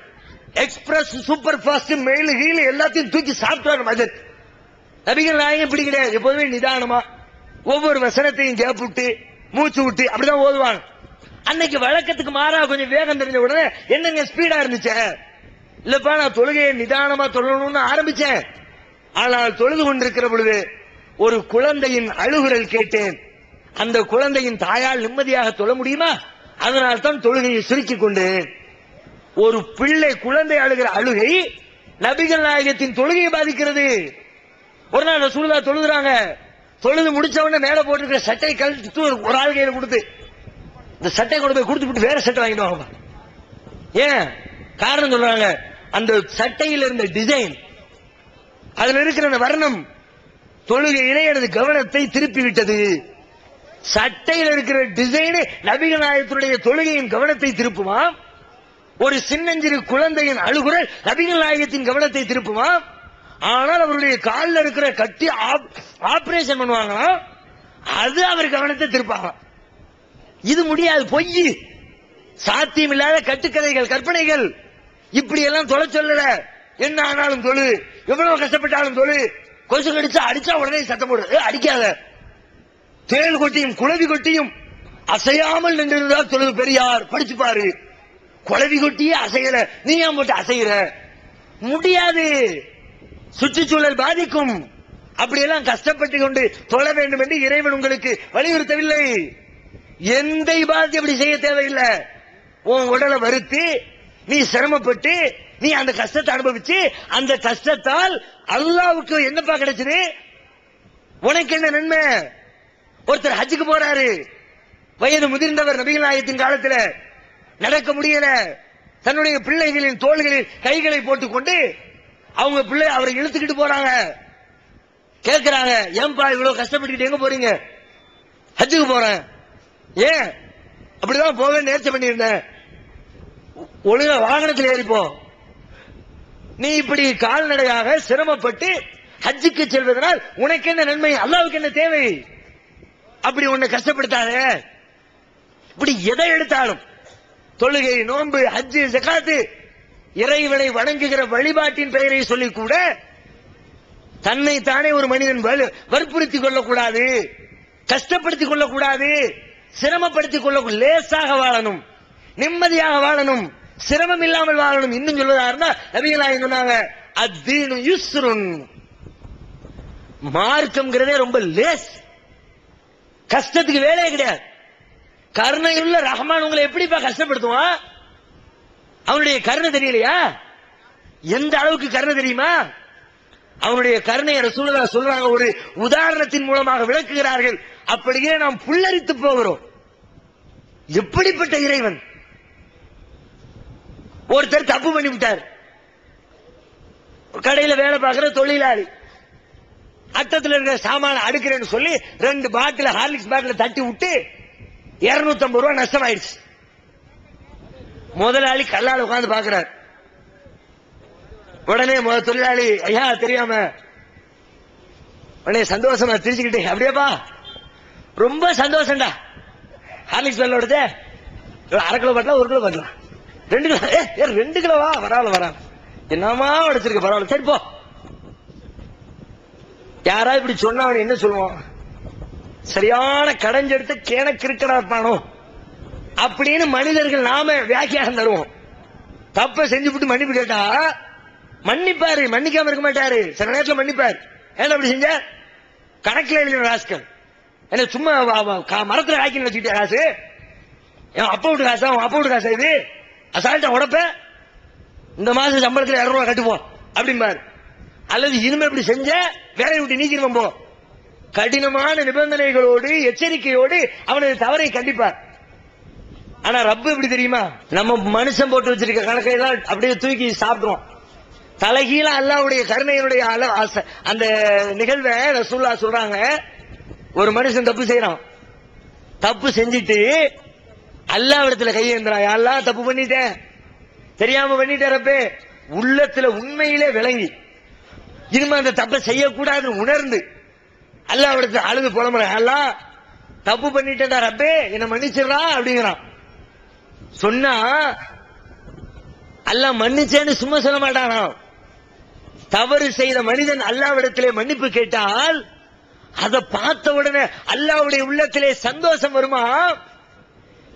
எக்ஸ்பிரஸ், சூப்பர் ஃபாஸ்ட், மெயில் கீழ் எல்லாத்தையும் தூக்கி சாப்பிட்டாரு மஜத். நபிகள் நாயகம் இப்படி கிடையாது, எப்போதுமே நிதானமா ஒவ்வொரு வசனத்தையும் கேப் விட்டு மூச்சு விட்டு அப்படிதான் ஓதுவாங்க. அன்னைக்கு வழக்கத்துக்கு மாறா கொஞ்சம் வேகம் தெரிஞ்ச உடனே என்னங்க ஸ்பீடா இருந்துச்சு, இல்லப்பா நான் தொழுகையை நிதானமா தொழணும்னு ஆரம்பிச்சேன். ஆனால் தொழுது கொண்டிருக்கிற பொழுது ஒரு குழந்தையின் அழுகுரல் கேட்டேன். அந்த குழந்தையின் தாயால் நிம்மதியாக தொழ முடியுமா, அதனால் தான் தொழுகையை சுருக்கிக் கொண்டேன். ஒரு பிள்ளை குழந்தை அழுகிற அழுகை நபிகள் நாயகத்தின் தொழுகையை பாதிக்கிறது. ஒரு நாள் ரசூலுல்லாஹ் தொழுகிறாங்க, தொழுது முடிச்ச உடனே மேல போட்டுக்கிற சட்டை கழட்டி ஒரு ஆள் கையில கொடுத்து இந்த சட்டை கொண்டு போய் கொடுத்து வேற சட்டை வாங்கிட்டு வாங்க. ஏன் காரணம் சொல்றாங்க, அந்த சட்டையில் இருந்த டிசைன், அதுல இருக்கிற அந்த வர்ணம் தொழுகையிலே எனது கவனத்தை திருப்பி விட்டது. சட்டையில் இருக்கிற டிசைன் நபிகள் நாயகத்துடைய தொழுகையின் கவனத்தை திருப்புமா? ஒரு சின்னஞ்சிறு குழந்தையின் அழுகுரல் நபிகள் நாயகத்தின் கவனத்தை திருப்புமா? ஆனால் அவருடைய காலில் இருக்கிற கட்டி ஆபரேஷன் பண்ணுவாங்களா, அது அவர் கவனத்தை திருப்பாங்க. இது முடியாது, பொய், சாத்தியம் இல்லாத கட்டுக்கதைகள், கற்பனைகள். இப்படி எல்லாம் தொலை சொல்லல. என்ன ஆனாலும் தொழு, எவ்வளவு கஷ்டப்பட்டாலும் தொழு. கொசு கடிச்சா அடிச்சா உடனே சத்தம் போடு, அடிக்காத. தேள் கொட்டியும் குளவி கொட்டியும் அசையாமல் நின்றிருந்தால் தொழுது பெரியார் படிச்சு பாரு. குளவி கொட்டியே அசையல, நீ ஏன் போட்டு அசைகிற? முடியாது, சுற்றுச்சூழல் பாதிக்கும். அப்படியெல்லாம் கஷ்டப்பட்டு கொண்டு தொழ வேண்டும் என்று இறைவன் உங்களுக்கு வலியுறுத்தவில்லை. எந்த இபாதத்தை அப்படி செய்ய தேவையில்லை. உன் உடலை வருத்தி நீ சிரமப்பட்டு நீ அந்த கஷ்டத்தை அனுபவிச்சு அந்த கஷ்டத்தால் அல்லாஹ்வுக்கு என்னப்பா கிடைச்சது, உனக்கு என்ன நன்மை? ஒருத்தர் ஹஜ்ஜுக்கு போறாரு, வயது முதிர்ந்தவர், நபிகள் நாயகத்தின் காலத்துல நடக்க முடியல, தன்னுடைய பிள்ளைகளின் தோள்களில் கைகளை போட்டுக்கொண்டு அவங்க பிள்ளை அவரை இழுத்துக்கிட்டு போறாங்க. கேட்கிறாங்க, ஏன்பா இவ்வளவு கஷ்டப்பட்டு எங்க போறீங்க? ஹஜ்ஜுக்கு போறேன். ஏன்? அப்படிதான் போக நேர்ச்சி பண்ணிருந்தேன். ஒழுங்கா வாகனத்தில் ஏறிப்போ. நீ இப்படி கால்நடையாக சிரமப்பட்டு ஹஜ்ஜுக்கு செல்வதனால் உனக்கு என்ன நன்மை, அல்லாஹ்வுக்கு என்ன தேவை? அப்படி உன்னை கஷ்டப்படுத்தாத. இப்படி எதை எடுத்தாலும் தொழுகை, நோன்பு, ஹஜ்ஜு, ஜகாத்து, இறைவனை வணங்குகிற வழிபாட்டின் பெயரை சொல்லி கூட தன்னை தானே ஒரு மனிதன் வற்புறுத்திக் கொள்ளக்கூடாது, கஷ்டப்படுத்திக் கொள்ளக்கூடாது, சிரமப்படுத்திக் கொள்ள, லேசாக வாழணும், நிம்மதியாக வாழணும், சிரமம் இல்லாமல் வாழணும். இன்னும் சொல்வதா இருந்தா நபிகள் நாயகம் சொன்னாங்க, அத்தீனு யுஸ்ருன், மார்க்கம்ங்கிறதே ரொம்ப லேஸ், கஷ்டத்துக்கு வேலையே கிடையாது. கருணையுள்ள ரஹ்மான் உங்களை எப்படிப்பா கஷ்டப்படுத்துவான்? அவனுடைய கருணை தெரியலையா? எந்த அளவுக்கு கருணை தெரியுமா? அவனுடைய கருணையை ரசூலுல்லாஹ் சொல்றாங்க, ஒரு உதாரணத்தின் மூலமாக விளக்குகிறார்கள். அப்படியே நாம் புல்லரித்து போகிறோம். எப்படிப்பட்ட இறைவன்! ஒருத்தர் தப்பு பண்ணிவிட்டார், கடையில வேலை பார்க்கிற தொழிலாளி, அட்டத்தில் இருக்கிற சாமான அடுக்கிறேன்னு சொல்லி 2 பாட்டில் ஹார்லிக்ஸ் பாட்டில் தட்டி விட்டு 250 ரூபாய் நஷ்டம் ஆயிடுச்சு. முதலாளி கல்லால உட்கார்ந்து பாக்குறார். உடனே தொழிலாளி, ஐயா தெரியாம, உடனே சந்தோஷமா தெரிஞ்சுக்கிட்டே, அப்படியேப்பா ரொம்ப சந்தோஷம்டா, ஹார்லிக்ஸ் பாட்டில் 1/2 கிலோ பாட்டில 1 கிலோ பாட்டிலாம் 2 கிலோ, 2 கிலோவா, வரால என்னமா உடைச்சிருக்க, பரவாயில்ல, சரி போ. யாரா இப்படி சொன்னா அவன் என்ன சொல்லுவான்? சரியான கடைஞ்செடுத்து கேன கிருக்கடா இருப்பானோ அப்படின்னு மனிதர்கள் நாம வியாக்கியானம் தருவோம். தப்ப செஞ்சுவிட்டு மன்னிப்பு கேட்டா மன்னிப்பாரு, மன்னிக்காம இருக்க மாட்டாரு, சில நேரத்தில் மன்னிப்பாரு. ஏன் அப்படி செஞ்ச? கணக்கில் எழுதின ராஸ்கல், என்ன சும்மா மரத்துல காய்க்கணும் வச்சுக்கிட்டே காசு, என் அப்பா வீட்டு காசா, உன் அப்பா வீட்டு காசா, இது அசால்ட்டா உடப்ப, இந்த மாசம் சம்பளத்தில் 200 ரூபாய் கட்டுப்போம் அப்படிம்பாரு. அல்லது இனிமே இப்படி செஞ்ச வேலையை விட்டு நீக்கிடுவோம் போ. கடினமான நிபந்தனைகளோடு எச்சரிக்கையோடு அவனது தவறை கண்டிப்பார். ஆனா ரப்பு எப்படி தெரியுமா? நம்ம மனுஷன் போட்டு வச்சிருக்க கணக்கை எல்லாம் அப்படியே தூக்கி சாப்பிடுவோம். தலைகீழ அல்லாஹ்வுடைய கருணையினுடைய அந்த நிகழ்வை ரசூலுல்லாஹ் சொல்றாங்க. ஒரு மனுஷன் தப்பு செய்யறான், தப்பு செஞ்சிட்டு அல்லாஹ்விடத்துல கையேந்திரான், அல்லாஹ் தப்பு பண்ணிட்டேன், தெரியாம பண்ணிட்டேன் ரப்பே, உள்ளத்துல உண்மையிலே விளங்கி இனிமே அந்த தப்பை செய்யக்கூடாதுன்னு உணர்ந்து அல்லாஹ்விடத்துல அழுது புலம்புறான், அல்லாஹ் தப்பு பண்ணிட்டேன்டா ரப்பே என்ன மன்னிச்சிடறா அப்படிங்கிறான். சொன்னா அல்லாஹ் மன்னிச்சேன்னு சும்மா சொல்ல மாட்டானா. தவறு செய்த மனிதன் அல்லாஹ்விடத்திலே மன்னிப்பு கேட்டால் அதை பார்த்த உடனே அல்லாஹ்வுடைய உள்ளத்திலே சந்தோஷம் வருமா?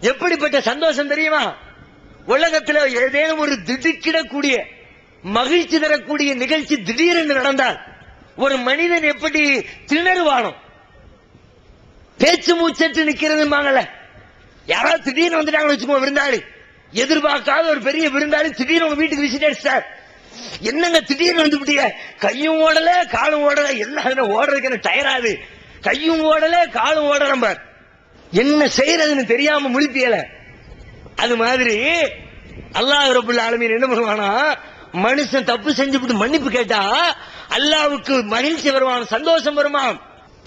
எப்படிப்பட்ட சந்தோஷம் தெரியுமா? உலகத்தில் ஏதேனும் ஒரு திடுக்கிடக்கூடிய மகிழ்ச்சி தரக்கூடிய நிகழ்ச்சி திடீரென்று நடந்தால் ஒரு மனிதன் எப்படி திணறுவானோ, பேச்சு மூச்சற்று நிக்கிறதுமாங்கல்ல. யாராவது திடீர்னு வந்துட்டாங்கன்னு வச்சுக்கோ, விருந்தாளி, எதிர்பார்க்காத ஒரு பெரிய விருந்தாளி திடீர்னு உங்க வீட்டுக்கு விசிட் அடிச்சார். என்னங்க திடீர்னு வந்து விட்டீங்க? கையும் ஓடல காலும் ஓடல, எல்லாம் ஓடுறதுக்கு என்ன டயராது, கையும் ஓடல காலும் ஓடல, என்ன செய்யறதுன்னு தெரியாம முழிப்பியல. அது மாதிரி அல்லாஹ் ரப்பல் ஆலமீன் என்ன பண்ணுவானா, மனுஷன் தப்பு செஞ்சுவிட்டு மன்னிப்பு கேட்டா அல்லாஹ்வுக்கு மகிழ்ச்சி வருவான், சந்தோஷம் வருமாம்.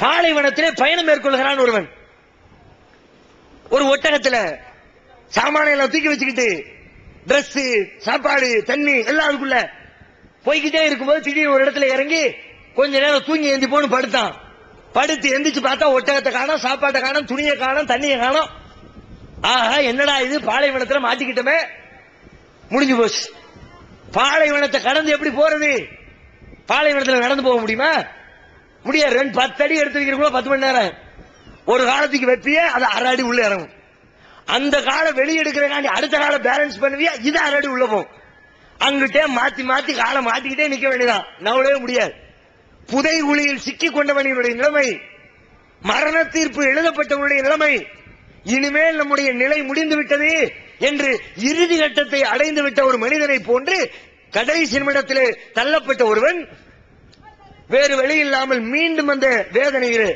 பாலைவனத்திலே பயணம் மேற்கொள்கிறான் ஒருவன். ஒரு ஒட்டகத்துல சாமான எல்லாம் தூக்கி வச்சுக்கிட்டு டிரெஸ், சாப்பாடு, தண்ணி எல்லாம் அதுக்குள்ள போய்கிட்டே இருக்கும்போது திடீர்னு ஒரு இடத்துல இறங்கி கொஞ்ச நேரம் தூங்கி எந்தி போன்னு படுத்தான். படுத்து எந்திரிச்சு பார்த்தா ஒட்டகத்தை காணோம், சாப்பாட்டை காணோம், துணியை காணோம், தண்ணியை காணோம். ஆஹா, என்னடா இது, பாலைவனத்துல மாட்டிக்கிட்டமே, முடிஞ்சு போச்சு. பாலைவனத்தை கடந்து எப்படி போறது? பாலைவனத்துல நடந்து போக முடியுமா? முடியாது. 10 அடி எடுத்து வைக்கிறக்குள்ள 10 மணி நேரம். ஒரு காலத்துக்கு வைப்பிய அது 1/2 அடி உள்ள இறங்கும். அந்த காலை வெளியே எடுக்கிறக்காண்டி அடுத்த காலை பேலன்ஸ் பண்ணுவியா, இது 1/2 அடி உள்ள போகும். அங்கிட்டே மாத்தி மாத்தி காலை மாத்திக்கிட்டே நிக்க வேண்டியதான், நவளவே முடியாது. புதை குழியில் சிக்கி கொண்டவனுடைய நிலைமை, மரண தீர்ப்பு எழுதப்பட்டவனுடைய நிலைமை, இனிமேல் நம்முடைய நிலை முடிந்து விட்டது என்று இறுதி கட்டத்தை அடைந்து விட்ட ஒரு மனிதனை போன்று கடைசி நிமிடத்திலே தள்ளப்பட்ட ஒருவன் வேறு வழி இல்லாமல் மீண்டும் அந்த வேதனையிலே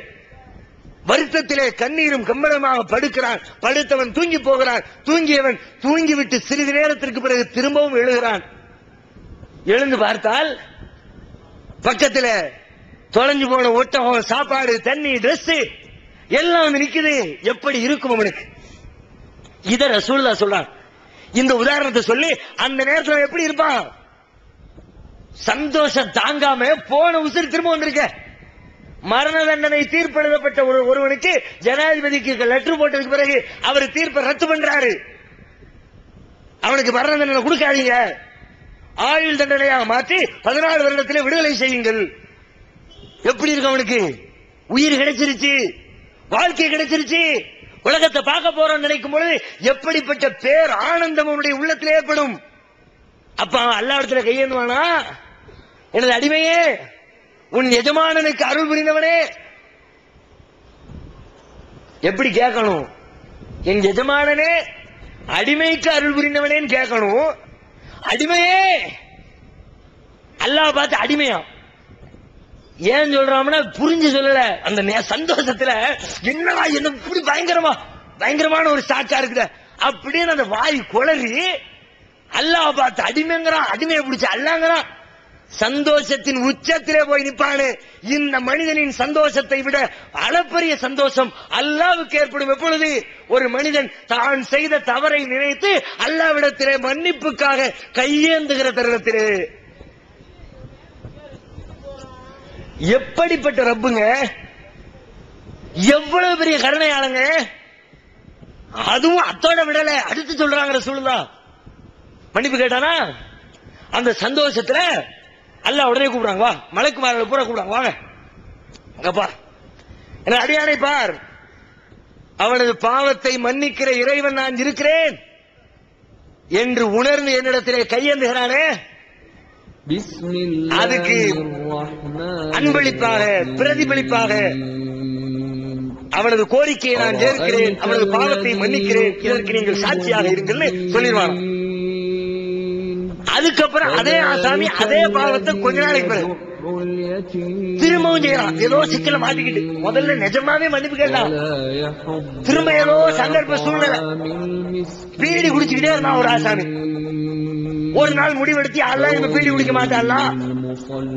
வருத்தத்திலே கண்ணீரும் கம்பளமாக படுக்கிறான். படுத்தவன் தூங்கி போகிறான். தூங்கியவன் தூங்கிவிட்டு சிறிது நேரத்திற்கு பிறகு திரும்பவும் எழுகிறான். எழுந்து பார்த்தால் பக்கத்தில் தொலைஞ்சு போன ஒட்டகம், சாப்பாடு, தண்ணி, டிரெஸ் எல்லாம் வந்து நிக்குது. எப்படி இருக்கும் அவனுக்கு? இத ரசூலுல்லாஹ் சொல்றான். இந்த உதாரணத்தை சொல்லி அந்த நேரத்தில் எப்படி இருப்பான்? சந்தோஷம் தாங்காம போன உசுறு திரும்ப வந்திருக்க. மரண தண்டனை தீர்ப்பு எழுதப்பட்ட ஒருவனுக்கு ஜனாதிபதிக்கு லெட்டர் போட்டதுக்கு பிறகு அவர் தீர்ப்பை ரத்து பண்றாரு. அவனுக்கு மரண தண்டனை கொடுக்காதீங்க, ஆயுள் தண்டனையாக மாற்றி 14 வருடத்திலே விடுதலை செய்யுங்கள். எப்படி இருக்கு அவனுக்கு? உயிர் கிடைச்சிருச்சு, வாழ்க்கை கிடைச்சிருச்சு, உலகத்தை பார்க்க போறோம் நினைக்கும் பொழுது எப்படிப்பட்ட பேர் ஆனந்தம் அவனுடைய உள்ளத்தில் ஏற்படும். அப்ப அல்லாஹ்விடத்தில் கையேந்துவானா, எனது அடிமையே, உன் எஜமானனுக்கு அருள் புரிந்தவனே. எப்படி கேட்கணும்? என் எஜமானனே, அடிமைக்கு அருள் புரிந்தவனேன்னு கேட்கணும். அடிமையே, அல்லாஹ் பார்த்து அடிமையா ஏன் சொல்றான்னா புரிஞ்சு சொல்லல. அந்த சந்தோஷத்துல என்னடா என்ன இப்படி பயங்கரமான ஒரு சாக்கா இருக்குது அப்படின்னு அந்த வாய் குளறி அல்லாஹ் பார்த்து அடிமைங்கிறான். அடிமையை பிடிச்ச அல்லாங்கிறான். சந்தோஷத்தின் உச்சத்திலே போய் நிற்பானு. இந்த மனிதனின் சந்தோஷத்தை விட அளப்பரிய சந்தோஷம் அல்லாஹ்வுக்கு ஏற்படும். எப்பொழுது ஒரு மனிதன் தான் செய்த தவறை நினைத்து அல்லாஹ்விடத்திலே மன்னிப்புக்காக கையேந்துகிற தருணத்திலே. எப்படிப்பட்ட ரப்புங்க, எவ்வளவு பெரிய கருணையாளங்க. அதுவும் அத்தோட விடல, அடுத்து சொல்றாங்க ரசூலுல்லாஹ். மன்னிப்பு கேட்டானா அந்த சந்தோஷத்துல அல்லாஹ் உடனே கூப்பிடுறாங்க, வா, மலக்குமார்களை பூரா கூப்பிடுறாங்க, வாங்க அங்கப்பா, என்ன அடியானை பார், அவனது பாவத்தை மன்னிக்கிற இறைவன் நான் இருக்கிறேன் என்று உணர்ந்து என்னிடத்திலே கையேந்துகிறானே, அதுக்கு அன்பளிப்பாக பிரதிபலிப்பாக அவனது கோரிக்கையை நான் ஏற்கிறேன், அவனது பாவத்தை மன்னிக்கிறேன், இதற்கு நீங்கள் சாட்சியாக இருங்கள் சொல்லிடுவாங்க. அதுக்கப்புறம் அதே ஆசாமி அதே பாவத்தை கொஞ்ச நாளைக்கு பிறகு திரும்பவும் செய்யறான். ஏதோ சிக்கல மாட்டிக்கிட்டு முதல்ல நிஜமாவே மன்னிப்பு கேட்டான், திரும்ப ஏதோ சந்தர்ப்ப சூழ்நிலை பீடி குடிச்சுக்கிட்டே இருந்தான் ஒரு ஆசாமி. ஒரு நாள் முடிவெடுத்து அல்ல இப்ப பீடி குடிக்க மாட்டான்ல,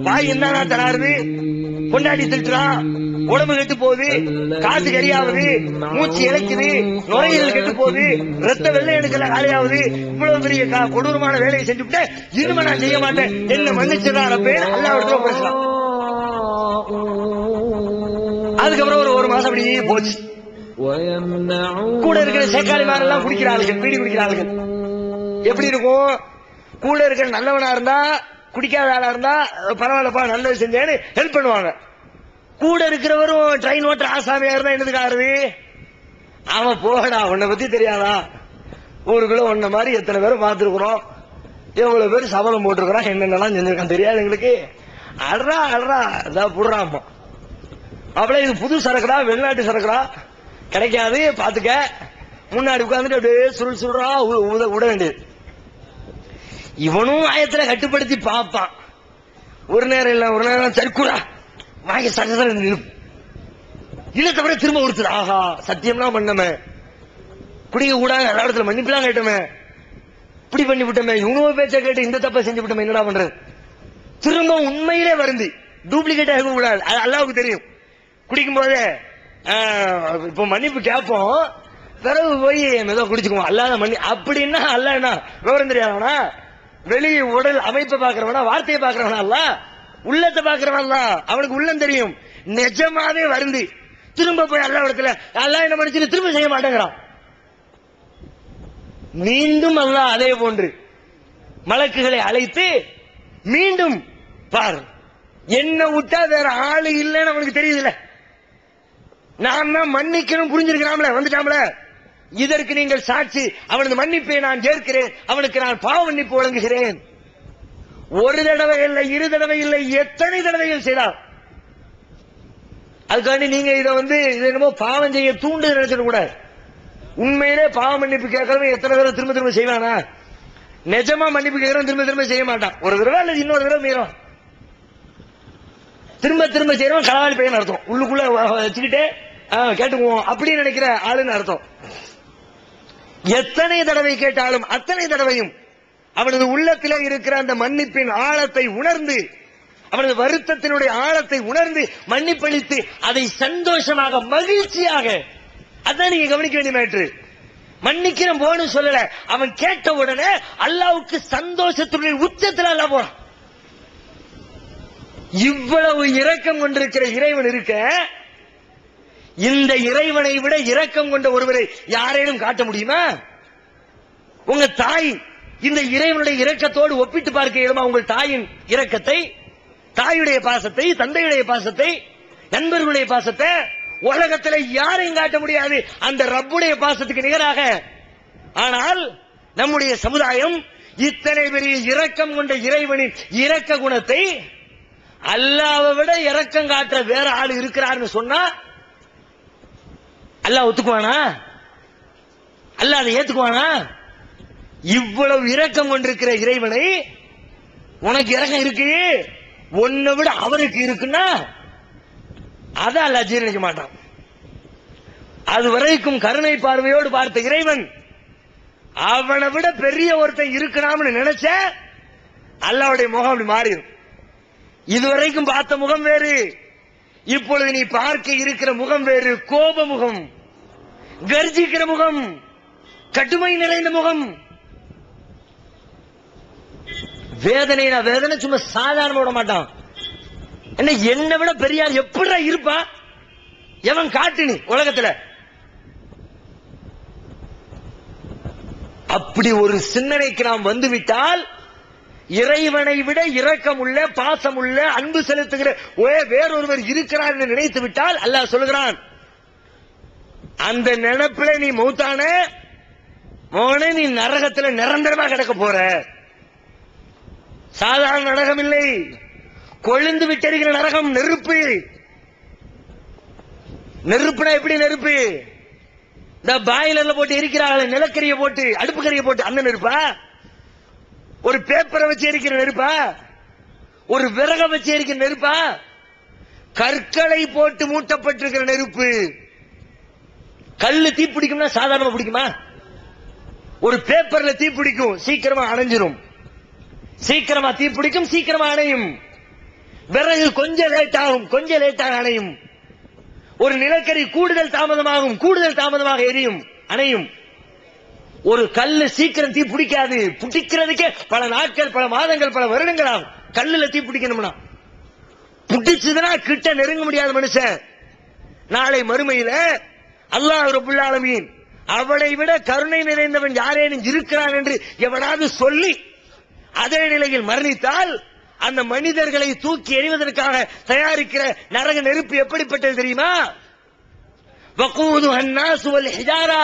வாய் என்ன தராது, கொண்டாடி திட்டுறான், உடம்பு கெட்டு போகுது, காசு கரியாவது, மூச்சு இழைக்குது, நோய்கள் கெட்டு போகுது, ரத்த வெள்ளை எடுக்கல காலியாவது, இவ்வளவு பெரிய கொடூரமான வேலையை செஞ்சுட்டு இனிமே நான் செய்ய மாட்டேன், என்ன மன்னிச்சிடறான் பேர் அல்லாஹ்விடத்துல பேசலாம். அதுக்கப்புறம் ஒரு மாசம் அப்படியே போச்சு. ويمنعون கூட இருக்கிற சேக்காளிமார் எல்லாம் குடிக்கிறார்கள், பீடி குடிக்கிறார்கள். எப்படி இருக்கும்? கூட இருக்கிற நல்லவனா இருந்தா, குடிக்காத ஆளா இருந்தா பரவாயில்லப்பா நல்லது செஞ்சேன்னு ஹெல்ப் பண்ணுவாங்க. கூட இருக்கிறவரும் ட்ரெயின் ஓட்டுற ஆசாமியா இருந்தா என்னதுக்கு ஆறுது? அவன் போகடா, உன்னை பத்தி தெரியாதா, ஊருக்குள்ள உன்ன மாதிரி எத்தனை பேரை பார்த்துருக்குறோம், எவ்வளவு பேர் சபலம் போட்டிருக்கிறோம், என்னென்னலாம் செஞ்சிருக்கான் தெரியாது எங்களுக்கு, அட்ரா அட்ரா இதான் புடுறாமா. அப்பல இது புது சரக்குடா, வெளிநாட்டு சரக்குடா, கிடைக்காது பாத்துக்க, முன்னாடி உட்கார்ந்துட்டு அப்படியே சுருள் சுடுறா விட வேண்டியது. இவனும் ஆயத்துல கட்டுப்படுத்தி பார்ப்பான். ஒரு நேரம் இல்ல ஒரு நேரம் சர்க்குடா வாங்கி சட்டத்தில் இல்ல தவிர திரும்ப ஒருத்தர், ஆஹா சத்தியம்லாம் பண்ணமே, குடிக்க கூடாது எல்லா இடத்துல மன்னிப்புலாம் கேட்டோமே, இப்படி பண்ணி விட்டோமே, இவனோ பேச்ச கேட்டு இந்த தப்ப செஞ்சு விட்டோமே, என்னடா பண்றது? திரும்ப உண்மையிலே வருந்தி டூப்ளிகேட் ஆக கூடாது, அது அல்லாவுக்கு தெரியும். குடிக்கும் போதே இப்ப மன்னிப்பு கேட்போம், பிறகு போய் ஏதோ குடிச்சுக்குவோம், அல்லாத மன்னி அப்படின்னா அல்ல என்ன விவரம் தெரியாதவனா, வெளியே உடல் அமைப்பை பாக்குறவனா, வார்த்தையை பாக்குறவனா அல்ல, உள்ளத்தை பாக்குறவன் அவனுக்கு உள்ளம் தெரியும். நிஜமாவே வருந்தி திரும்ப போய் அல்லா இடத்துல அல்லா என்ன மன்னிச்சு திரும்ப செய்ய மாட்டேங்கிறான். மீண்டும் அல்லாஹ் அதே போன்று மலக்குகளை அழைத்து மீண்டும் பாரு, என்ன விட்டா வேற ஆளு இல்லைன்னு அவனுக்கு தெரியுதுல்ல, நான் தான் மன்னிக்கணும் புரிஞ்சிருக்கிறாம்ல, வந்துட்டாம்ல, இதற்கு நீங்கள் சாட்சி, அவனது மன்னிப்பை நான் ஏற்கிறேன், அவனுக்கு நான் பாவ மன்னிப்பு வழங்குகிறேன். ஒரு தடவை இல்லை, இரு தடவை இல்லை, எத்தனை தடவைகள் செய்தார். அதுக்காண்டி நீங்க இதை இது என்னமோ பாவம் செய்ய தூண்டு நினைச்சிட கூடாது. உண்மையிலே பாவ மன்னிப்பு கேட்கறவன் எத்தனை தடவை திரும்ப திரும்ப செய்வானா? நிஜமா மன்னிப்பு கேட்கறவன் திரும்ப திரும்ப செய்ய மாட்டான். ஒரு தடவை அல்லது இன்னொரு தடவை மீறும். திரும்ப திரும்ப செய்யறவன் களவாளி பையன் அர்த்தம், உள்ளுக்குள்ள வச்சுக்கிட்டே கேட்டுக்குவோம் அப்படின்னு நினைக்கிற ஆளுன்னு அர்த்தம். எத்தனை தடவை கேட்டாலும் அத்தனை தடவையும் அவனது உள்ளத்திலே இருக்கிற அந்த மன்னிப்பின் ஆழத்தை உணர்ந்து, அவனது வருத்தத்தினுடைய ஆழத்தை உணர்ந்து மன்னிப்பளித்து அதை சந்தோஷமாக மகிழ்ச்சியாக, அதான் நீங்க கவனிக்க வேண்டிய மேட்ரு. மன்னிக்கிறேன் போன்னு சொல்லல, அவன் கேட்ட உடனே அல்லாவுக்கு சந்தோஷத்துடைய உச்சத்தில் அல்ல போறான். இவ்வளவு இரக்கம் கொண்டிருக்கிற இறைவன் இருக்க, இந்த இறைவனை விட இரக்கம் கொண்ட ஒருவரை யாரேனும் காட்ட முடியுமா? உங்க தாய் இந்த இறைவனுடைய இரக்கத்தோடு ஒப்பிட்டு பார்க்க இயலுமா? உங்கள் தாயின் இரக்கத்தை, தாயுடைய பாசத்தை, தந்தையுடைய பாசத்தை, நண்பர்களுடைய பாசத்தை உலகத்தில் யாரையும் காட்ட முடியாது அந்த ரப்புடைய பாசத்துக்கு நிகராக. ஆனால் நம்முடைய சமுதாயம் இத்தனை பெரிய இரக்கம் கொண்ட இறைவனின் இரக்க குணத்தை அல்லாஹ்வை விட இரக்கம் காட்ட வேற ஆள் இருக்கிறார்னு சொன்னா அல்லாஹ் ஒத்துக்குவானா? அல்லாஹ் அதை ஏத்துக்குவானா? இவ்வளவு இரக்கம் கொண்டிருக்கிற இறைவனை, உனக்கு இரக்கம் இருக்கு, உன்னை விட அவருக்கு இருக்குன்னா அதை அல்லாஹ் ஜீரணிக்க மாட்டான். அது வரைக்கும் கருணை பார்வையோடு பார்த்த இறைவன் அவனை விட பெரிய ஒருத்தன் இருக்கணும்னு நினைச்ச அல்லாஹ்வுடைய முகம் அப்படி மாறிடும். இதுவரைக்கும் பார்த்த முகம் வேறு, இப்பொழுது நீ பார்க்க இருக்கிற முகம் வேறு. கோப முகம், கர்ஜிக்கிற முகம், கடுமை நிறைந்த முகம். வேதனை வேதனை சும்மா சாதாரண விட மாட்டான். என்ன என்னை விட பெரியார் எப்படா இருப்பா? எவன் காட்டு நீ உலகத்துல? அப்படி ஒரு சிந்தனைக்கு நாம் வந்துவிட்டால், இறைவனை விட இரக்கம் உள்ள, பாசம் உள்ள, அன்பு செலுத்துகிற வேறொருவர் இருக்கிறார் என்று நினைத்து விட்டால் அல்லாஹ் சொல்கிறான், அந்த நினைப்பில நீ மௌத்தான மோனே, நீ நரகத்துல நிரந்தரமா கிடக்க போற. சாதாரண நரகம் இல்லை, கொழுந்து விட்டெறிகிற நரகம், நெருப்பு. நெருப்புனா எப்படி நெருப்பு? இந்த பாயிலர்ல போட்டு எரிக்கிறார்கள், நிலக்கரிய போட்டு, அடுப்பு கரிய போட்டு, அந்த நெருப்பா? ஒரு பேப்பரை வச்சு எரிக்கிற நெருப்பா? ஒரு விறக வச்சு எரிக்கிற நெருப்பா? கற்களை போட்டு மூட்டப்பட்டிருக்கிற நெருப்பு. கல்லு தீ பிடிக்கும்னா சாதாரணமா பிடிக்குமா? ஒரு பேப்பர்ல தீ பிடிக்கும், சீக்கிரமா அணைஞ்சிரும். சீக்கிரமா தீ பிடிக்கும், சீக்கிரமா அணையும். விறகு கொஞ்சம் லேட் ஆகும், கொஞ்சம் லேட்டாக அணையும். ஒரு நிலக்கரி கூடுதல் தாமதமாகும், கூடுதல் தாமதமாக எரியும், அணையும். ஒரு கல்லு சீக்கிரம் தீ பிடிக்காது, பிடிக்கிறதுக்கே பல நாட்கள், பல மாதங்கள், பல வருடங்கள் ஆகும். கல்லுல தீ பிடிக்கணும்னா பிடிச்சதுன்னா கிட்ட நெருங்க முடியாத மனுஷன். நாளை மறுமையில அல்லாஹ் ரப்புல் ஆலமீன் அவனை விட கருணை நிறைந்தவன் யாரேனும் இருக்கிறான் என்று எவனாவது சொல்லி அதே நிலையில் மரணித்தால் அந்த மனிதர்களை தூக்கி எறிவதற்காக தயாரிக்கிற நரக நெருப்பு எப்படிப்பட்டது தெரியுமா? வகூதுஹன் நாஸ் வல் ஹிஜாரா,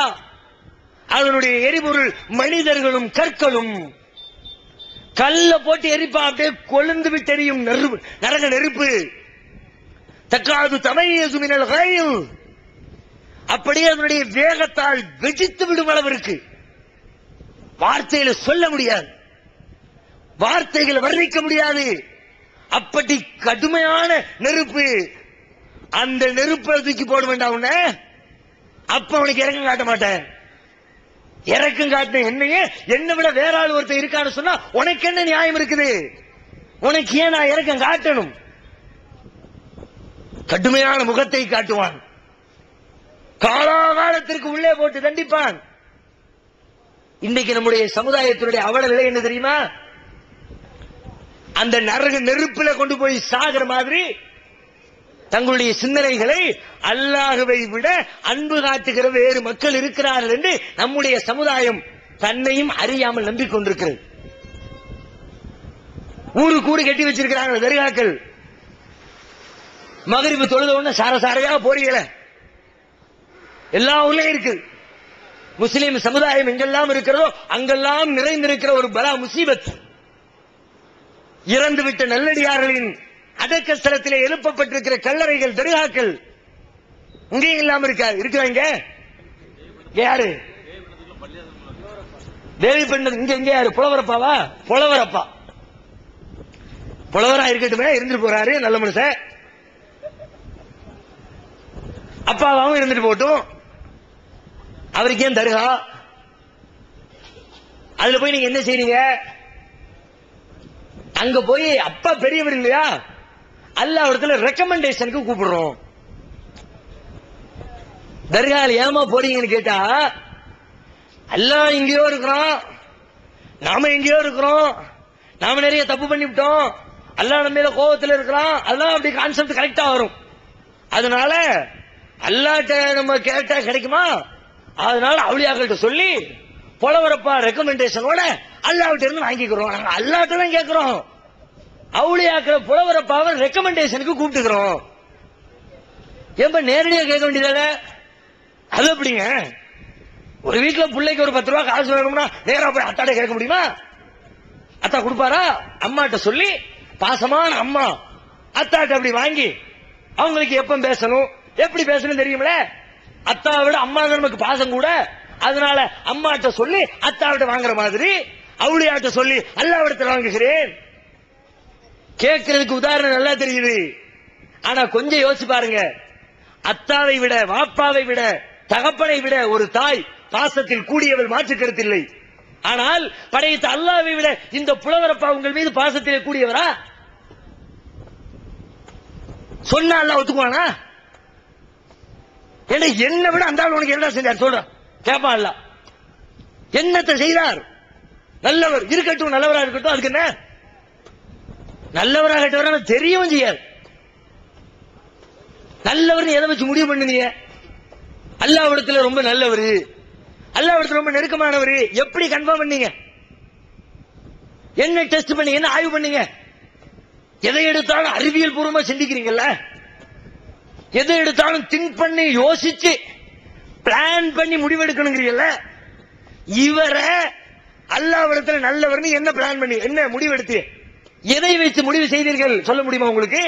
அதனுடைய எரிபொருள் மனிதர்களும் கற்களும். கல்ல போட்டு எரிப்பா, அப்படியே கொழுந்து விட்டு எரியும் நரக நெருப்பு. தக்காது தமையது மினல் கைல், அப்படியே அதனுடைய வேகத்தால் வெடித்து விடும் அளவிற்கு வார்த்தையில சொல்ல முடியாது, வார்த்தைகள் வர்ணிக்க முடியாது. அப்படி கடுமையான நெருப்பு. அந்த நெருப்பை தூக்கி போட வேண்டாம் உன்ன, அப்ப அவனுக்கு இறக்கம் காட்ட மாட்டேன். இறக்கம் காட்டின என்னையே என்னை விட வேற ஆள் ஒருத்தர் இருக்கான்னு சொன்னா உனக்கு என்ன நியாயம் இருக்குது? உனக்கு ஏன் நான் இறக்கம் காட்டணும்? கடுமையான முகத்தை காட்டுவான், காலாகாலத்திற்கு உள்ளே போட்டு தண்டிப்பான். இன்னைக்கு நம்முடைய சமுதாயத்தினுடைய அவல நிலை என்ன தெரியுமா? அந்த நரக நெருப்புல கொண்டு போய் சாகிற மாதிரி தங்களுடைய சிந்தனைகளை அல்லாஹ்வை விட அன்பு காட்டுகிற வேறு மக்கள் இருக்கிறார்கள் என்று நம்முடைய சமுதாயம் தன்னையும் அறியாமல் நம்பிக்கொண்டிருக்கிறது. ஊரு கூடு கட்டி வச்சிருக்கிறாங்க தர்காக்கள். மகரிபு தொழுத உடனே சாரசாரையா போறீங்கள, எல்லா ஊர்லயும் இருக்கு. முஸ்லிம் சமுதாயம் எங்கெல்லாம் இருக்கிறதோ அங்கெல்லாம் நிறைந்திருக்கிற ஒரு பலா முசீபத். இறந்துவிட்ட நல்லடியார்களின் அடக்க ஸ்தலத்திலே எழுப்பப்பட்டிருக்கிற கல்லறைகள் தர்காக்கள் இங்கேயும் இல்லாம இருக்கிறாங்க. யாரு தேவி பெண்ணு இங்க யாரு? புலவரப்பாவா? புலவரப்பா புலவரா இருக்கட்டுமே, இருந்துட்டு போறாரு, நல்ல மனுஷன். அப்பாவாவும் இருந்துட்டு போட்டும், அவருக்கு ஏன் தர்கா? அதுல போய் நீங்க என்ன செய்றீங்க? அங்க போய் அப்பா பெரியவர் இல்லையா, அல்லாஹ் இடத்துல ரெக்கமெண்டேஷனுக்கு கூப்பிடுறோம். தர்கால ஏமா போறீங்கன்னு கேட்டா, அல்லாஹ் எங்கேயோ இருக்கிறோம், நாம எங்கேயோ இருக்கிறோம், நாம நிறைய தப்பு பண்ணிவிட்டோம், அல்லாஹ் நம்ம மேல கோபத்தில் இருக்கிறோம், அதெல்லாம் அப்படி கான்செப்ட் கரெக்டா வரும். அதனால அல்லாஹ்ட்ட நம்ம கேட்டா கிடைக்குமா? அதனால அவுலியாக்கள்கிட்ட சொல்லி புலவரப்பா ரெக்கமெண்டேஷனோட அல்லாஹ்ட்ட இருந்து வாங்கிக்கிறோம். நாங்க அல்லாஹ்ட்ட தான் கேட்கிறோம், அவுலியாக்கள புலவரப்பாவை ரெக்கமெண்டேஷனுக்கு கூப்பிட்டுக்கிறோம். ஏன்ப நேரடியா கேட்க வேண்டியதானே? அது எப்படிங்க? ஒரு வீட்டுல பிள்ளைக்கு ஒரு 10 ரூபாய் காசு வேணும்னா நேரா போய் அத்தாட்ட கேட்க முடியுமா? அத்தா கொடுப்பாரா? அம்மாட்ட சொல்லி, பாசமான அம்மா அத்தாட்ட அப்படி வாங்கி அவங்களுக்கு எப்ப பேசணும், எப்படி பேசணும் தெரியுமில. அத்தாவை விட அம்மா நமக்கு பாசம் கூட, அதனால அம்மாட்ட சொல்லி அத்தாவிட்ட வாங்குற மாதிரி அவுளியாட்ட சொல்லி அல்லாஹ்விடத்தில் வாங்குகிறேன். கேட்கறதுக்கு உதாரணம் நல்லா தெரியுது. ஆனா கொஞ்சம் யோசிச்சு பாருங்க, அத்தாவை விட, வாப்பாவை விட, தகப்பனை விட ஒரு தாய் பாசத்தில் கூடியவள், மாற்று கருத்தில்லை. ஆனால் படைத்த அல்லாஹ்வை விட இந்த புலவரப்பா உங்கள் மீது பாசத்தில் கூடியவரா? சொன்னா அல்லாஹ் ஒத்துக்குவானா? என்ன விட அந்த ஆள் உனக்கு என்ன செஞ்சார் சொல்ற கேட்பான். அல்லாஹ் என்னத்தை செய்தார்? நல்லவர் இருக்கட்டும், நல்லவரா இருக்கட்டும், அதுக்கு என்ன? நல்லவராக கட்டவரான தெரியவும் செய்யாது. நல்லவர் எதை வச்சு முடிவு பண்ணுவீங்க? அல்லாஹ்விடத்தில் ரொம்ப நல்லவர், அல்லாஹ்விடத்தில் ரொம்ப நெருக்கமானவர், எப்படி கன்ஃபார்ம் பண்ணீங்க? என்ன டெஸ்ட் பண்ணீங்க? என்ன ஆய்வு பண்ணீங்க? எதை எடுத்தாலும் அறிவியல் பூர்வமா சிந்திக்கிறீங்கல்ல, எதை எடுத்தாலும் திங்க் பண்ணி யோசிச்சு பிளான் பண்ணி முடிவெடுக்கணுங்கிறீங்கல்ல. இவரை அல்லாஹ்விடத்தில் நல்லவர்னு என்ன பிளான் பண்ணி, என்ன முடிவெடுத்து, எதை வைத்து முடிவு செய்தீர்கள் சொல்ல முடியுமா உங்களுக்கு?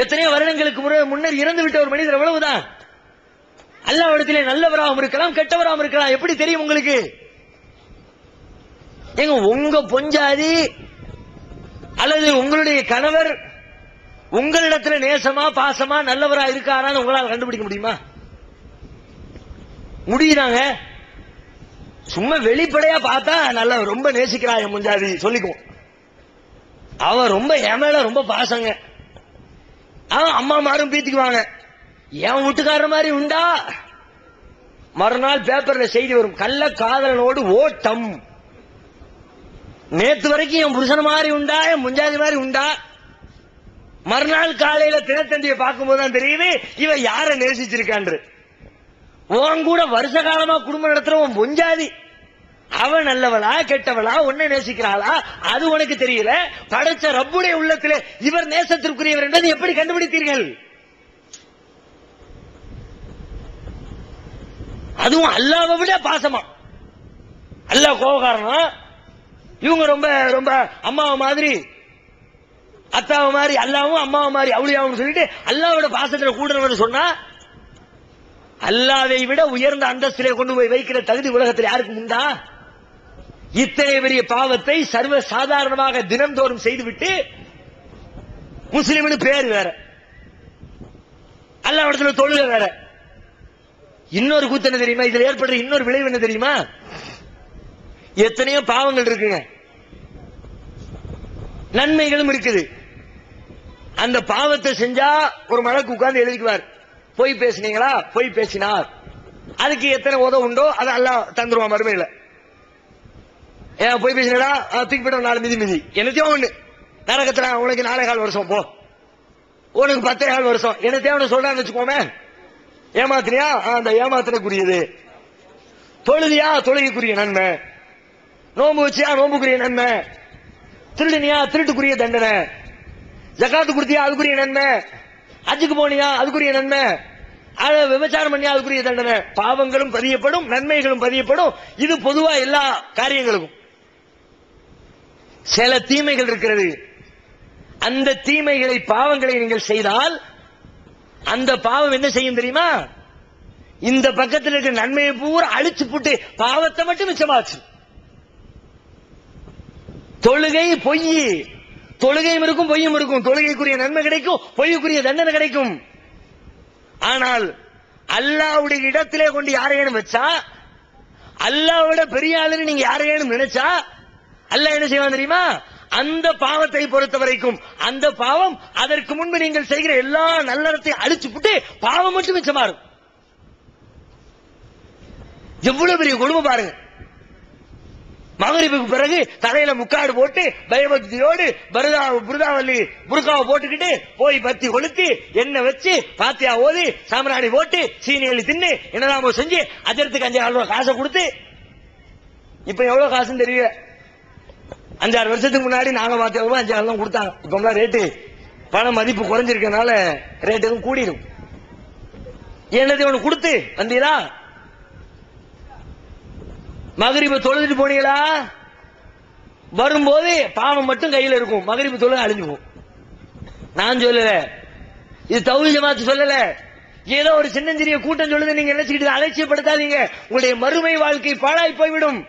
எத்தனையோ வருடங்களுக்கு முன்னர் இறந்து விட்ட ஒரு மனிதர், எவ்வளவுதான். அல்லாஹ்விடத்திலே நல்லவராகவும் இருக்கலாம், கெட்டவராகவும் இருக்கலாம், எப்படி தெரியும் உங்களுக்கு? எங்க உங்க பொஞ்சாதி அல்லது உங்களுடைய கணவர் உங்களிடத்துல நேசமா பாசமா நல்லவரா இருக்காரான்னு உங்களால் கண்டுபிடிக்க முடியுமா? முடியுதாங்க? சும்மா வெளிப்படையா பார்த்தா நல்ல ரொம்ப நேசிக்கிறா என் முஞ்சாதி சொல்லிக்குவோம். அவன் ரொம்ப என் மேல ரொம்ப பாசங்க, அவன் அம்மா மாரும் பீத்திக்குவாங்க. என் வீட்டுக்காரர் மாதிரி உண்டா? மறுநாள் பேப்பர்ல செய்தி வரும், கள்ள காதலனோடு ஓட்டம். நேத்து வரைக்கும் என் புருஷன் மாதிரி உண்டா, என் முஞ்சாதி மாதிரி உண்டா? மறுநாள் காலையில தினத்தந்தியை பார்க்கும் போதுதான் தெரியுது இவன் யார நேசிச்சிருக்கான். உன் கூட வருஷ காலமா குடும்பம் நடத்துறவன் பொஞ்சாதி, அவன் நல்லவளா கெட்டவளா உன்னை நேசிக்கிறாளா அது உனக்கு தெரியல. படைச்ச ரப்புடைய உள்ளத்திலே இவர் நேசத்திற்குரியவர் என்பதை எப்படி கண்டுபிடித்தீர்கள்? அதுவும் அல்லாஹ்வை விட பாசமா. அல்லாஹ் கோபக்காரனா, இவங்க ரொம்ப ரொம்ப அம்மாவை மாதிரி அத்தாவை மாதிரி, அல்லாவும் அம்மாவை மாதிரி அவுளியாவும் சொல்லிட்டு அல்லாஹ்வோட பாசத்துல கூடுறவன்னு சொன்னா, அல்லாஹ்வை விட உயர்ந்த அந்தஸ்திலே கொண்டு போய் வைக்கிற தகுதி உலகத்தில் யாருக்கும் உண்டா? இத்தனை பெரிய பாவத்தை சர்வ சாதாரணமாக தினந்தோறும் செய்துவிட்டு முஸ்லிம்னு பேர் வேற, அல்லாஹ்விடத்துல தொழுகை வேற. இன்னொரு கூத்து என்ன தெரியுமா? இதுல ஏற்படுற இன்னொரு விளைவு என்ன தெரியுமா? எத்தனையோ பாவங்கள் இருக்குங்க, நன்மைகளும் இருக்குது. அந்த பாவத்தை செஞ்சா ஒரு மலக்கு உட்கார்ந்து எழுதிக்குவார், பொய் பேசினீங்களா, பொய் பேசினார், அதுக்கு எத்தனை உதவு உண்டோ அதை அல்லாஹ் தந்துருவான் மறுமையில. ஏன் பொய் பேசினடா, தூக்கி போயிட்டு 4 மிதி மிதி, என்னத்தையோ ஒண்ணு நரகத்துல உனக்கு 4.25 வருஷம் போ, உனக்கு 10.25 வருஷம், என்னத்தையோ ஒண்ணு சொல்றான்னு வச்சுக்கோமே. ஏமாத்தினியா, அந்த ஏமாத்தினக்குரியது. தொழுதியா, தொழுகைக்குரிய நன்மை. நோம்பு வச்சியா, நோம்புக்குரிய நன்மை. திருடுனியா, திருட்டுக்குரிய தண்டனை. ஜகாத்து கொடுத்தியா, அதுக்குரிய நன்மை. ஹஜ்ஜுக்கு போனியா, அதுக்குரிய நன்மை. விபச்சாரம் பண்ணியா, அதுக்குரிய தண்டனை. பாவங்களும் பதியப்படும், நன்மைகளும் பதியப்படும். இது பொதுவா எல்லா காரியங்களுக்கும். சில தீமைகள் இருக்கிறது, அந்த தீமைகளை பாவங்களை நீங்கள் செய்தால் அந்த பாவம் என்ன செய்யும் தெரியுமா? இந்த பக்கத்தில் இருக்கிற நன்மையை பூரா அழிச்சு போட்டு பாவத்தை மட்டும் மிச்சமாச்சு. தொழுகை பொய், தொழுகையும் இருக்கும் பொய்யும் இருக்கும். தொழுகைக்குரிய நன்மை கிடைக்கும், பொய்க்குரிய தண்டனை கிடைக்கும். ஆனால் அல்லாஹ்வுடைய இடத்திலே கொண்டு யாரையேனும் வச்சா, அல்லாஹ்விட பெரிய ஆளுன்னு நீங்க யாரையேனும் நினைச்சா, அல்லாஹ் என்ன செய்வான் தெரியுமா? அந்த பாவத்தை பொறுத்த வரைக்கும் அந்த பாவம் அதற்கு முன்பு நீங்கள் செய்கிற எல்லா நல்லறத்தையும் அழிச்சு போட்டு பாவம் மட்டும் மிச்சமாறும். எவ்வளவு பெரிய கொடுமை பாருங்க. மகரிபுக்கு பிறகு தலையில முக்காடு போட்டு பயபக்தியோடு புருதாவல்லி புருக்காவை போட்டுக்கிட்டு போய் பத்தி கொளுத்தி எண்ணெய் வச்சு பாத்தியா ஓதி சாம்பிராணி போட்டு சீனி எள்ளி தின்னு என்னதாமோ செஞ்சு அஜரத்துக்கு 5,000 ரூபாய் காசை கொடுத்து, இப்ப எவ்வளவு காசுன்னு தெரியல. 5-6 வருஷத்துக்கு முன்னாடி நாங்க பார்த்த 5,000 தான் கொடுத்தாங்க. இப்ப ரேட்டு பண மதிப்பு குறைஞ்சிருக்கனால ரேட் எதுவும் கூடிடும். என்னது ஒண்ணு கொடுத்து வந்தீங்களா? மகரிப தொழுதுட்டு போனீங்களா? வரும்போது பாவம் மட்டும் கையில இருக்கும், மகரிப தொழுது அழிஞ்சு போகும். நான் சொல்லல, இது தௌஹீத் ஜமாத் சொல்லல. ஏதோ ஒரு சின்னஞ்சிறிய கூட்டம் சொல்லுது, நீங்க நினைச்சுக்கிட்டு அலட்சியப்படுத்தாதீங்க. உங்களுடைய மறுமை வாழ்க்கை பாழாய் போய்விடும்.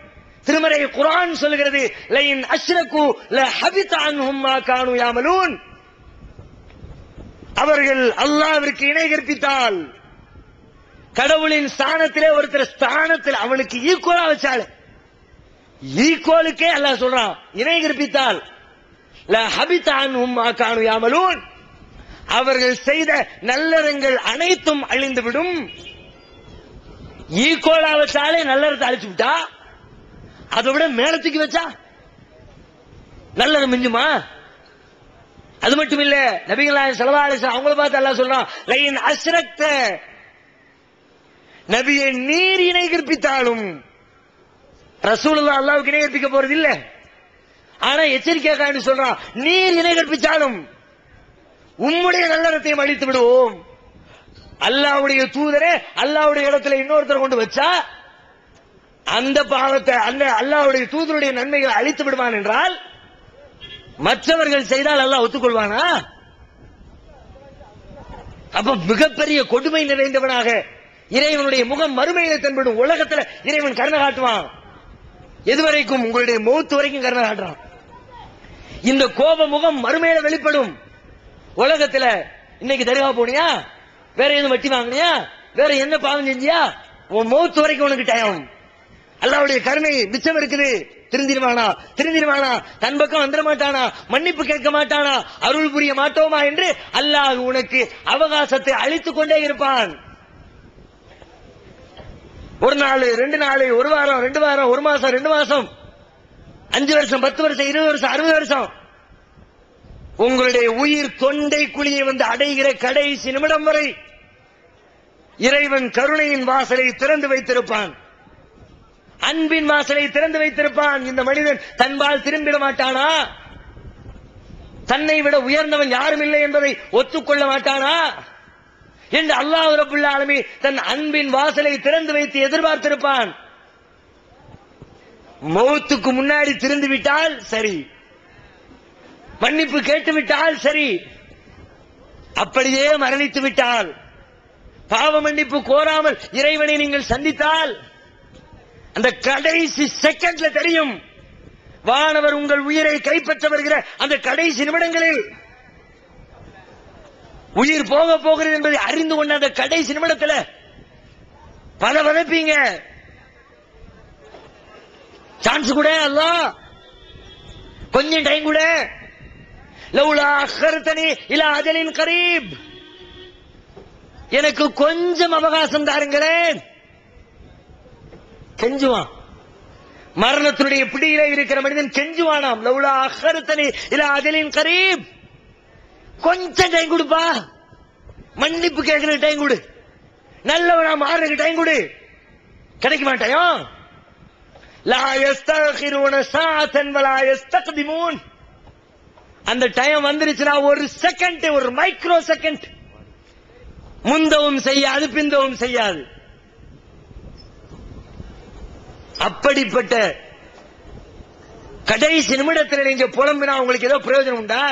திருமறை குர்ஆன் சொல்கிறது, லைன் அஷ்ரகு லஹபித அன்ஹும் மா கானூ யாமலூன். அவர்கள் அல்லாஹ்விற்கு இணை கற்பித்தால், கடவுளின் ஸ்தானத்திலே ஒருத்தர் ஸ்தானத்தில் அவனுக்கு ஈக்குவலா வச்சால், ஈக்குவலுக்கே அல்லாஹ் சொல்றான் இணை கற்பித்தால் லஹபித அன்ஹும் மா கானூ யாமலூன், அவர்கள் செய்த நல்லறங்கள் அனைத்தும் அழிந்துவிடும். ஈக்குவலா வச்சாலே நல்லறத்தை அழிச்சு விட்டா, அதை விட மேலத்துக்கு வச்சா நல்லது மிஞ்சுமா? அது மட்டும் இல்ல, நபிகள் நாயகம் ஸல்லல்லாஹு அலைஹி வஸல்லம் அவங்கள பார்த்து அல்லாஹ் சொல்றான், லைன் அஷ்ரக்த, நபியை நீர் இணை கற்பித்தாலும், ரசூலுல்லாஹ் அல்லாஹ்வுக்கு இணை கற்பிக்க போறது இல்ல, ஆனா எச்சரிக்கையாக சொல்றான், நீர் இணை கற்பித்தாலும் உம்முடைய நல்லறத்தையும் அழித்து விடுவோம். அல்லாஹ்வுடைய தூதரே அல்லாஹ்வுடைய இடத்துல இன்னொருத்தர் கொண்டு வச்சா அந்த பாவத்தை அல்லாஹ்வுடைய தூதருடைய நன்மைகளை அழித்து விடுவான் என்றால், மற்றவர்கள் செய்தால் அல்லாஹ் ஒத்துக்கொள்வானா? அப்ப மிகப்பெரிய கொடுமை நிறைந்தவனாக இறைவனுடைய முகம் மறுமையில தென்படும். உலகத்துல இறைவன் கருணை காட்டுவான். எதுவரைக்கும்? உங்களுடைய மௌத்து வரைக்கும் கருணை காட்டுறான். இந்த கோப முகம் மறுமையில வெளிப்படும். உலகத்துல இன்னைக்கு தர்கா போனியா, வேற எதுவும் வட்டி வாங்கினியா, வேற என்ன பாவம் செஞ்சியா, உன் மௌத்து வரைக்கும் உனக்கு டைம். அல்லாஹ்வுடைய கருணை மிச்சம் இருக்குது. திருந்திருவானா, தன் பக்கம் வந்துட மாட்டானா, மன்னிப்பு கேட்க மாட்டானா, அருள் புரிய மாட்டோமா என்று அல்லாஹ் உனக்கு அவகாசத்தை அளித்துக் கொண்டே இருப்பான். ஒரு நாள், 2 நாள், 1 வாரம், 2 வாரம், 1 மாசம், 2 மாசம், 5 வருஷம், 10 வருஷம், 20 வருஷம், 60 வருஷம், உங்களுடைய உயிர் தொண்டை குழியை வந்து அடைகிற கடைசி நிமிடம் வரை இறைவன் கருணையின் வாசலை திறந்து வைத்திருப்பான், அன்பின் வாசலை திறந்து வைத்திருப்பான். இந்த மனிதன் தன்பால் திரும்பிட மாட்டானா? தன்னை விட உயர்ந்தவன் யாரும் இல்லை என்பதை ஒத்துக்கொள்ள மாட்டானா என்று அல்லாஹ் ரப்புல் ஆலமீன் தன் அன்பின் வாசலை திறந்து வைத்து எதிர்பார்த்திருப்பான். மௌத்துக்கு முன்னாடி திருந்து விட்டால் சரி, மன்னிப்பு கேட்டுவிட்டால் சரி, அப்படியே மரணித்து விட்டால், பாவ மன்னிப்பு கோராமல் இறைவனை நீங்கள் சந்தித்தால் அந்த கடைசி செகண்ட்ல தெரியும் வானவர் உங்கள் உயிரை கைப்பற்ற வருகிற அந்த கடைசி நிமிடங்களில் உயிர் போக போகிறது என்பதை அறிந்து கொண்ட அந்த கடைசி நிமிடத்தில் பல வதப்பீங்க. சான்ஸ் கூட அல்லாஹ் கொஞ்சம் டைம் கூட, லவுலா அഖர்தனி இலா அஜலின் கரீப், எனக்கு கொஞ்சம் அவகாசம் தாருங்களேன். கெஞ்சுவான். மரணத்தினுடைய பிடியிலே இருக்கிற மனிதன் கெஞ்சுவானாம், லவுலா அഖர்தனி இலா அஜலின் கரீப், கொஞ்சம் டைம் கொடுப்பா, மன்னிப்பு கேட்கிற டைம் கொடு, நல்லவனா மாறுறதுக்கு டைம் கொடு. கிடைக்க மாட்டாயோ? லா யஸ்தகிருன சாஅத்தன் வலா யஸ்தக்திமூன். அந்த டைம் வந்துருச்சுனா ஒரு செகண்ட், ஒரு மைக்ரோ செகண்ட் முந்தவும் செய்யாது பிந்தவும் செய்யாது. அப்படிப்பட்ட கடைசி நிமிடத்தில் நீங்க புலம்பினா உங்களுக்கு ஏதோ பிரயோஜனம் உண்டா?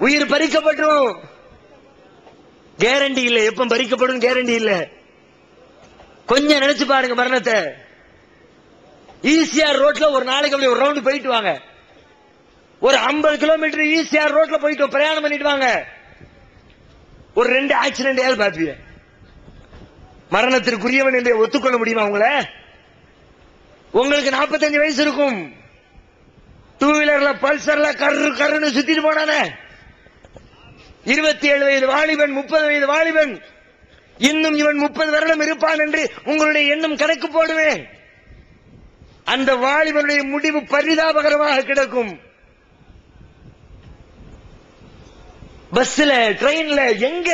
உயிர் பறிக்கப்படும், கேரண்டி இல்லை. எப்ப பறிக்கப்படும் கேரண்டி இல்லை. கொஞ்சம் நினைச்சு பாருங்க மரணத்தை. ஈசிஆர் ரோட்ல ஒரு நாளைக்கு அப்படி ஒரு ரவுண்ட் போயிட்டு வாங்க, ஒரு 50 கிலோமீட்டர் ஈசிஆர் ரோட்ல போயிட்டு பிரயாணம் பண்ணிட்டு வாங்க, ஒரு 2 ஆக்சிடென்ட் பாப்பீங்க. மரணத்திற்குரியவன் என்று ஒத்துக்கொள்ள முடியுமா உங்களை? உங்களுக்கு 45 வயசு இருக்கும், 2 வீலர்ல பல்சர்ல கரு கருன்னு சுத்திட்டு போனானே, 27 வயது வாலிபன், 30 வயது வாலிபன், இன்னும் இவன் 30 வருடம் இருப்பான் என்று உங்களுடைய எண்ணம் கணக்கு போடுவேன். அந்த வாலிபனுடைய முடிவு பரிதாபகரமாக கிடக்கும். பஸ்ல, ட்ரெயின்ல, எங்க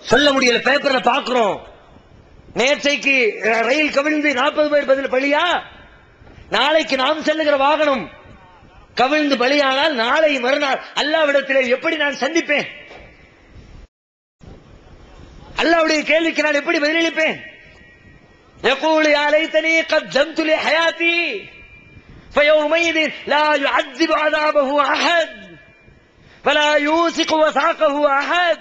சொல்ல முடியல. பேப்பர்ல பாக்குறோம், நேற்றைக்கு ரயில் கவிழ்ந்து 40 பேர் பதில் பலியா, நாளைக்கு நாம் செல்லுகிற வாகனம் கவிழ்ந்து பலியானால் நாளை மறுநாள் அல்லாஹ்விடத்திலே எப்படி நான் சந்திப்பேன்? அல்லாஹ்வுடைய கேள்விக்கு நான் எப்படி பதிலளிப்பேன்? يقول يا ليتني قدمت لحياتي فيومئذ لا يعذب عذابه أحد فلا يوثق وثاقه أحد.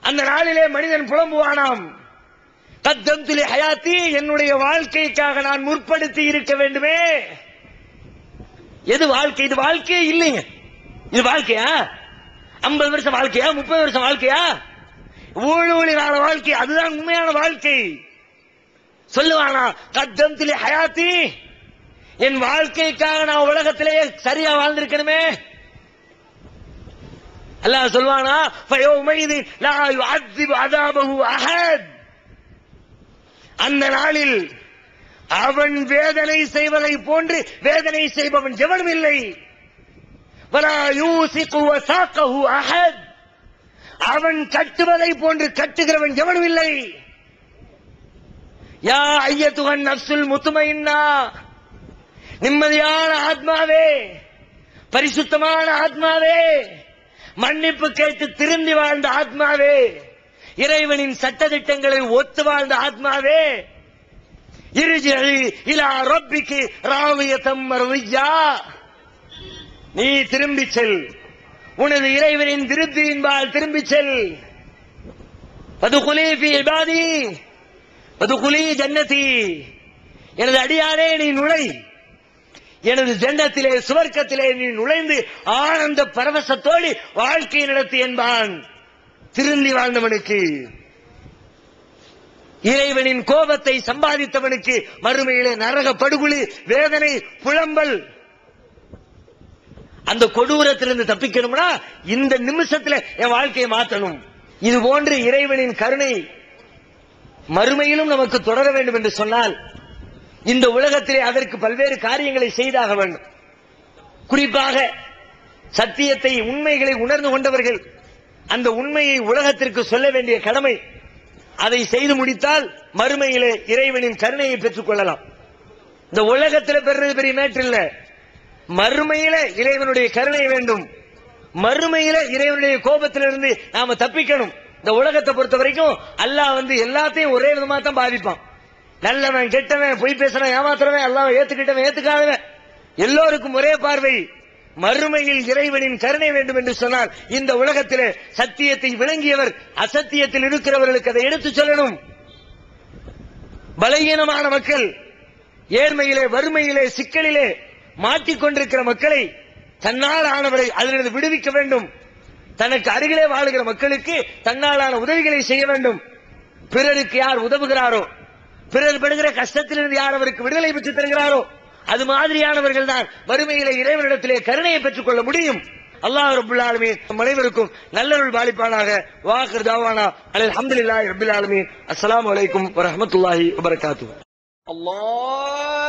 அந்த நாளிலே மனிதன் புலம்புவானாம், قدمت لحياتي, என்னுடைய வாழ்க்கைக்காக நான் முற்படுத்தி இருக்க வேண்டுமே. எது வாழ்க்கை? இது வாழ்க்கையே இல்லைங்க. இது வாழ்க்கையா? 50 வருஷம் வாழ்க்கையா? 30 வருஷம் வாழ்க்கையா? ஊழி கால வாழ்க்கை, அதுதான் உண்மையான வாழ்க்கை. சொல்லுவானா, கத்தம் ஹயாத்தி, என் வாழ்க்கைக்காக நான் உலகத்திலே சரியா வாழ்ந்திருக்கணுமே. அல்லாஹ் சொல்வானா, அந்த நாளில் அவன் வேதனை செய்வதை போன்று வேதனை செய்பவன் எவனும் இல்லை. அவன் கட்டுவதை போன்று கட்டுகிறவன் எவனும் இல்லை. யா ஐயத்துஹன் நஃப்ஸுல் முத்மஇன்னா, நிம்மதியான ஆத்மாவே, பரிசுத்தமான ஆத்மாவே, மன்னிப்பு கேட்டு திரும்பி வாழ்ந்த ஆத்மாவே, இறைவனின் சட்டதிட்டங்களை ஒத்து வாழ்ந்த ஆத்மாவே, இர்ஜிஇ இலா ரப்பிகி ராவியதம் மர்வியா, நீ திரும்பி செல், உனது இறைவனின் திருப்தியின்பால் திரும்பி செல். வதுகுலி ஃபீ இபாதி வதுகுலி ஜன்னதி, எனது அடியாரே நீ நுழை, எனது ஜன்னத்திலே சுவர்க்கத்திலே நீ நுழைந்து ஆனந்த பரவசத்தோடு வாழ்க்கை நடத்தி என்பான். திருந்தி வாழ்ந்தவனுக்கு, இறைவனின் கோபத்தை சம்பாதித்தவனுக்கு மறுமையிலே நரக படுகொலி, வேதனை, புலம்பல். அந்த கொடூரத்திலிருந்து தப்பிக்கணும்னா இந்த நிமிஷத்துல என் வாழ்க்கையை மாற்றணும். இது போன்று இறைவனின் கருணை மறுமையிலும் நமக்கு தொடர வேண்டும் என்று சொன்னால் இந்த உலகத்திலே அதற்கு பல்வேறு காரியங்களை செய்தாக வேண்டும். குறிப்பாக சத்தியத்தை உண்மைகளை உணர்ந்து கொண்டவர்கள் அந்த உண்மையை உலகத்திற்கு சொல்ல வேண்டிய கடமை. அதை செய்து முடித்தால் மறுமையிலே இறைவனின் கருணையை பெற்றுக் கொள்ளலாம். இந்த உலகத்தில் பெறுறது பெரிய மேட்டர் இல்ல, மறுமையில இறைவனுடைய கருணை வேண்டும். மறுமையில இறைவனுடைய கோபத்திலிருந்து நாம தப்பிக்கணும். இந்த உலகத்தை பொறுத்த வரைக்கும் அல்லாஹ் எல்லாத்தையும் ஒரே விதமா தான் பாதிப்பான். நல்லவன் கெட்டவன் பொய் பேசுறவன் ஏமாத்துறவன் அல்லாஹ் ஏத்துக்கிட்டவன் ஏத்துக்காதவன் எல்லோருக்கும் ஒரே பார்வை. மறுமையில் இறைவனின் கருணை வேண்டும் என்று சொன்னால் இந்த உலகத்திலே சத்தியத்தை விளங்கியவர் அசத்தியத்தில் இருக்கிறவர்களுக்கு அதை எடுத்துச் சொல்லணும். பலகீனமான மக்கள், ஏழ்மையிலே வறுமையிலே சிக்கலிலே மாட்டிக்கொண்டிருக்கிற மக்களை தன்னால் ஆனவரை அதிலிருந்து விடுவிக்க வேண்டும். தனக்கு அருகிலே வாழுகிற மக்களுக்கு தன்னாலான உதவிகளை செய்ய வேண்டும். பிறருக்கு யார் உதவுகிறாரோ, பிறர் படுகிற கஷ்டத்திலிருந்து யார் அவருக்கு விடுதலை பெற்று தருகிறாரோ அது மாதிரியானவர்கள் தான் வறுமையிலே இறைவனிடத்திலே கருணையை பெற்றுக் கொள்ள முடியும். அல்லாஹ் ரப்பல் ஆலமீன் நம் அனைவருக்கும் நல்லருள் பாலிப்பானாக. வாஹிர் தஅவானா அல்ஹம்துலில்லாஹி ரப்பில் ஆலமீன். அஸ்ஸலாமு அலைக்கும் வரஹ்மத்துல்லாஹி வபரகாத்துஹு. அல்லாஹ்